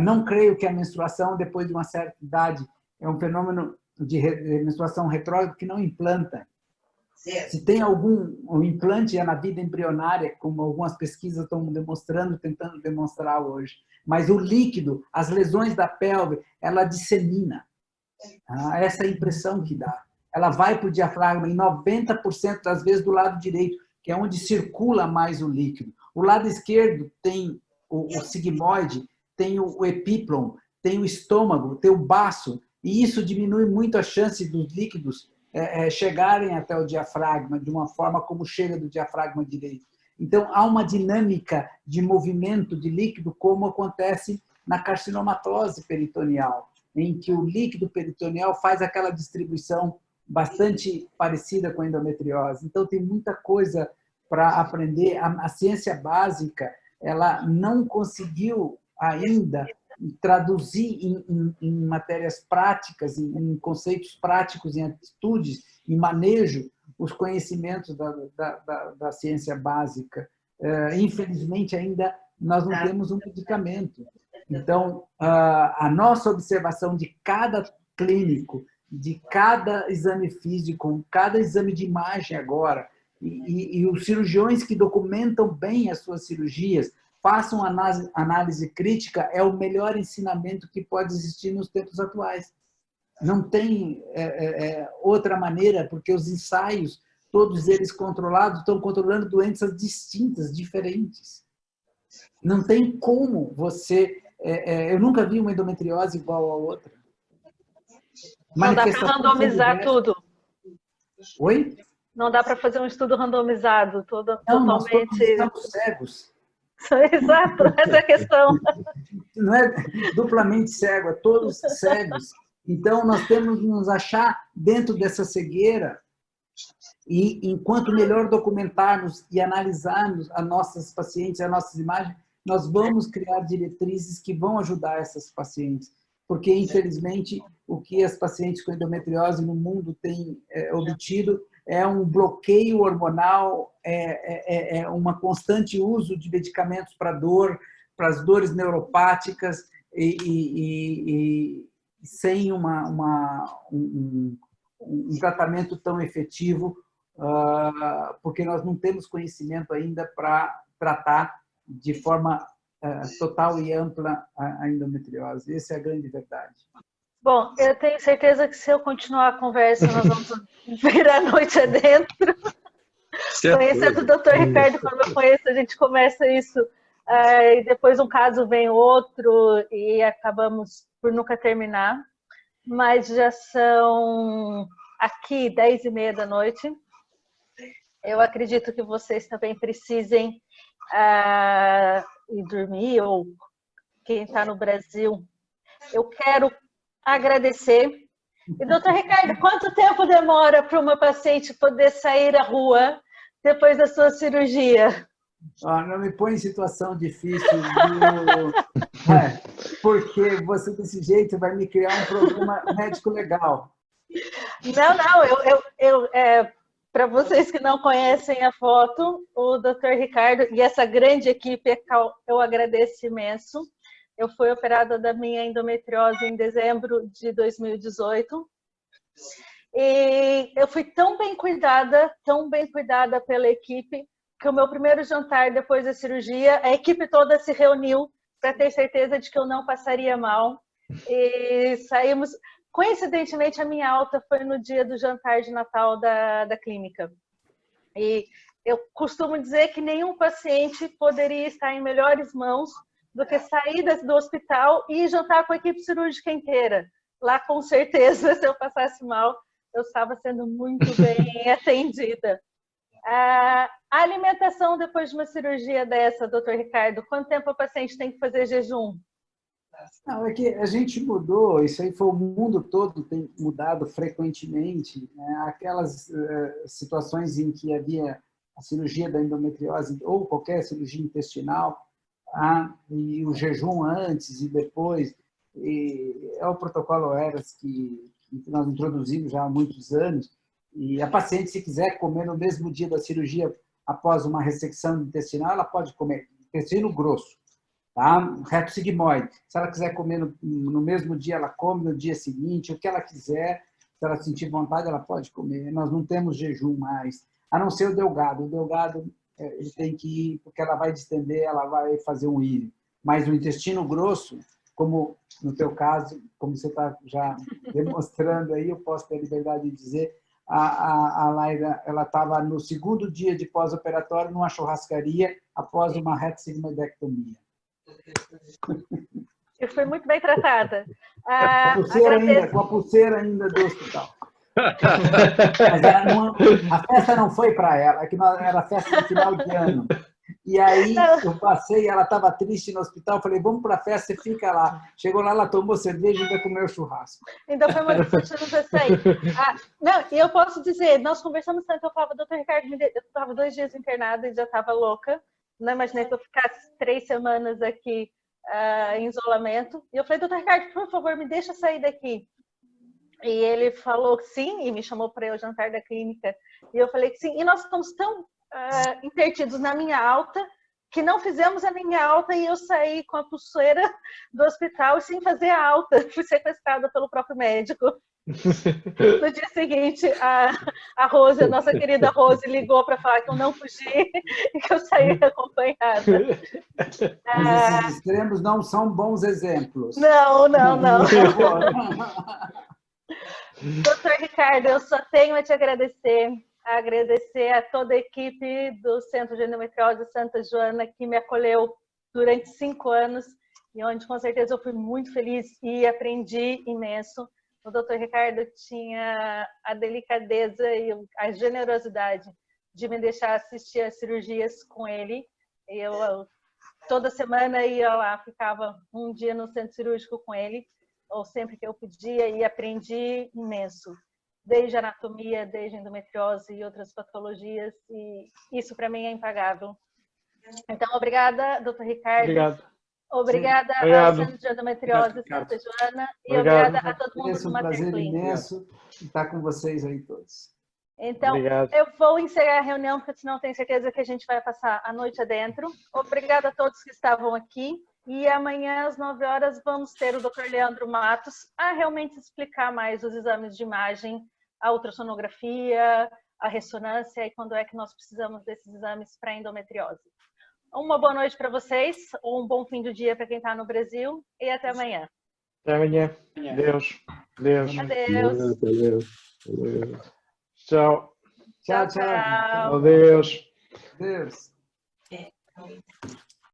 Não creio que a menstruação, depois de uma certa idade, é um fenômeno de menstruação retrógrada que não implanta. Se tem algum implante, é na vida embrionária, como algumas pesquisas estão demonstrando, tentando demonstrar hoje. Mas o líquido, as lesões da pelve, ela dissemina. Essa é a impressão que dá. Ela vai para o diafragma em 90% das vezes do lado direito, que é onde circula mais o líquido. O lado esquerdo tem o sigmoide, tem o epíplon, tem o estômago, tem o baço, e isso diminui muito a chance dos líquidos chegarem até o diafragma de uma forma como chega do diafragma direito. Então, há uma dinâmica de movimento de líquido, como acontece na carcinomatose peritoneal, em que o líquido peritoneal faz aquela distribuição bastante parecida com a endometriose. Então, tem muita coisa para aprender. A ciência básica, ela não conseguiu ainda traduzir em matérias práticas, em conceitos práticos, em atitudes, em manejo, os conhecimentos da ciência básica. Infelizmente, ainda nós não temos um medicamento. Então, a nossa observação de cada clínico, de cada exame físico, cada exame de imagem agora, e os cirurgiões que documentam bem as suas cirurgias, façam análise crítica, é o melhor ensinamento que pode existir nos tempos atuais. Não tem outra maneira, porque os ensaios, todos eles controlados, estão controlando doenças distintas, diferentes. Não tem como você... eu nunca vi uma endometriose igual a outra. Não dá para randomizar tudo. Oi? Não dá para fazer um estudo randomizado, Não, nós totalmente... todos estamos cegos. Exato, essa é a questão. Não é duplamente cego, é todos cegos. Então, nós temos que nos achar dentro dessa cegueira e, enquanto melhor documentarmos e analisarmos as nossas pacientes, as nossas imagens, nós vamos criar diretrizes que vão ajudar essas pacientes. Porque, infelizmente, o que as pacientes com endometriose no mundo têm obtido é um bloqueio hormonal, um constante uso de medicamentos para dor, para as dores neuropáticas e sem um tratamento tão efetivo, porque nós não temos conhecimento ainda para tratar de forma total e ampla a endometriose. Essa é a grande verdade. Bom, eu tenho certeza que se eu continuar a conversa, nós vamos virar a noite adentro. Conhecendo o Dr. Ricardo, quando eu conheço, a gente começa isso, e depois um caso vem outro, e acabamos por nunca terminar. Mas já são aqui 10h30 da noite. Eu acredito que vocês também precisem ir dormir, ou quem está no Brasil. Eu quero agradecer. E, doutor Ricardo, quanto tempo demora para uma paciente poder sair à rua depois da sua cirurgia? Não me põe em situação difícil, porque você desse jeito vai me criar um problema médico legal. Não, para vocês que não conhecem a foto, o doutor Ricardo e essa grande equipe, eu agradeço imenso. Eu fui operada da minha endometriose em dezembro de 2018. E eu fui tão bem cuidada pela equipe, que o meu primeiro jantar depois da cirurgia, a equipe toda se reuniu para ter certeza de que eu não passaria mal. E saímos... Coincidentemente, a minha alta foi no dia do jantar de Natal da clínica. E eu costumo dizer que nenhum paciente poderia estar em melhores mãos do que sair do hospital e jantar com a equipe cirúrgica inteira. Lá, com certeza, se eu passasse mal, eu estava sendo muito bem atendida. A alimentação depois de uma cirurgia dessa, doutor Ricardo, quanto tempo a paciente tem que fazer jejum? Não, é que a gente mudou, isso aí foi o mundo todo tem mudado frequentemente, né? Aquelas situações em que havia a cirurgia da endometriose ou qualquer cirurgia intestinal, e o jejum antes e depois, é o protocolo ERAS que nós introduzimos já há muitos anos, e a paciente, se quiser comer no mesmo dia da cirurgia, após uma ressecção intestinal, ela pode comer intestino grosso, tá? Reto sigmoide. Se ela quiser comer no mesmo dia, ela come no dia seguinte, o que ela quiser, se ela sentir vontade, ela pode comer. Nós não temos jejum mais, a não ser o delgado. O delgado, ele tem que ir, porque ela vai distender, ela vai fazer um íleo. Mas o intestino grosso, como no teu caso, como você está já demonstrando aí, eu posso ter a liberdade de dizer, a Laira, ela estava no segundo dia de pós-operatório numa churrascaria após uma retsigmoidectomia. Eu fui muito bem tratada. Com a pulseira ainda do hospital. Mas a festa não foi para ela, é que era festa de final de ano. E aí eu passei, ela estava triste no hospital, falei, vamos para a festa, você fica lá. Chegou lá, ela tomou cerveja e ainda comeu churrasco. Então foi uma discussão de sair. Não, e eu posso dizer, nós conversamos tanto, eu falava, doutor Ricardo, eu estava 2 dias internada e já estava louca. Não imaginei que eu ficasse 3 semanas aqui em isolamento. E eu falei, doutor Ricardo, por favor, me deixa sair daqui. E ele falou que sim, e me chamou para ir ao jantar da clínica. E eu falei que sim. E nós estamos tão intertidos na minha alta, que não fizemos a minha alta e eu saí com a pulseira do hospital sem fazer a alta. Fui sequestrada pelo próprio médico. No dia seguinte, a Rose, a nossa querida Rose, ligou para falar que eu não fugi e que eu saí acompanhada. Mas esses extremos não são bons exemplos. Não. Doutor Ricardo, eu só tenho a te agradecer a toda a equipe do Centro de Endometriose Santa Joana, que me acolheu durante 5 anos e onde com certeza eu fui muito feliz e aprendi imenso. O doutor Ricardo tinha a delicadeza e a generosidade de me deixar assistir às cirurgias com ele. Eu toda semana ia lá, ficava um dia no centro cirúrgico com ele, ou sempre que eu podia, e aprendi imenso, desde anatomia, desde endometriose e outras patologias, e isso para mim é impagável. Então, obrigada, doutor Ricardo. Obrigado. Obrigada ao Centro de Endometriose Santa Joana e obrigada a todo mundo do Um prazer Materclin. imenso estar com vocês aí todos. Então, Obrigado. eu vou encerrar a reunião, porque senão tenho certeza que a gente vai passar a noite adentro. Obrigada a todos que estavam aqui. E amanhã, às 9 horas, vamos ter o Dr. Leandro Matos a realmente explicar mais os exames de imagem, a ultrassonografia, a ressonância e quando é que nós precisamos desses exames para endometriose. Uma boa noite para vocês, ou um bom fim do dia para quem está no Brasil e até amanhã. Até amanhã. Deus. Deus. Adeus. Tchau. Tchau, tchau. Tchau. Adeus. Deus.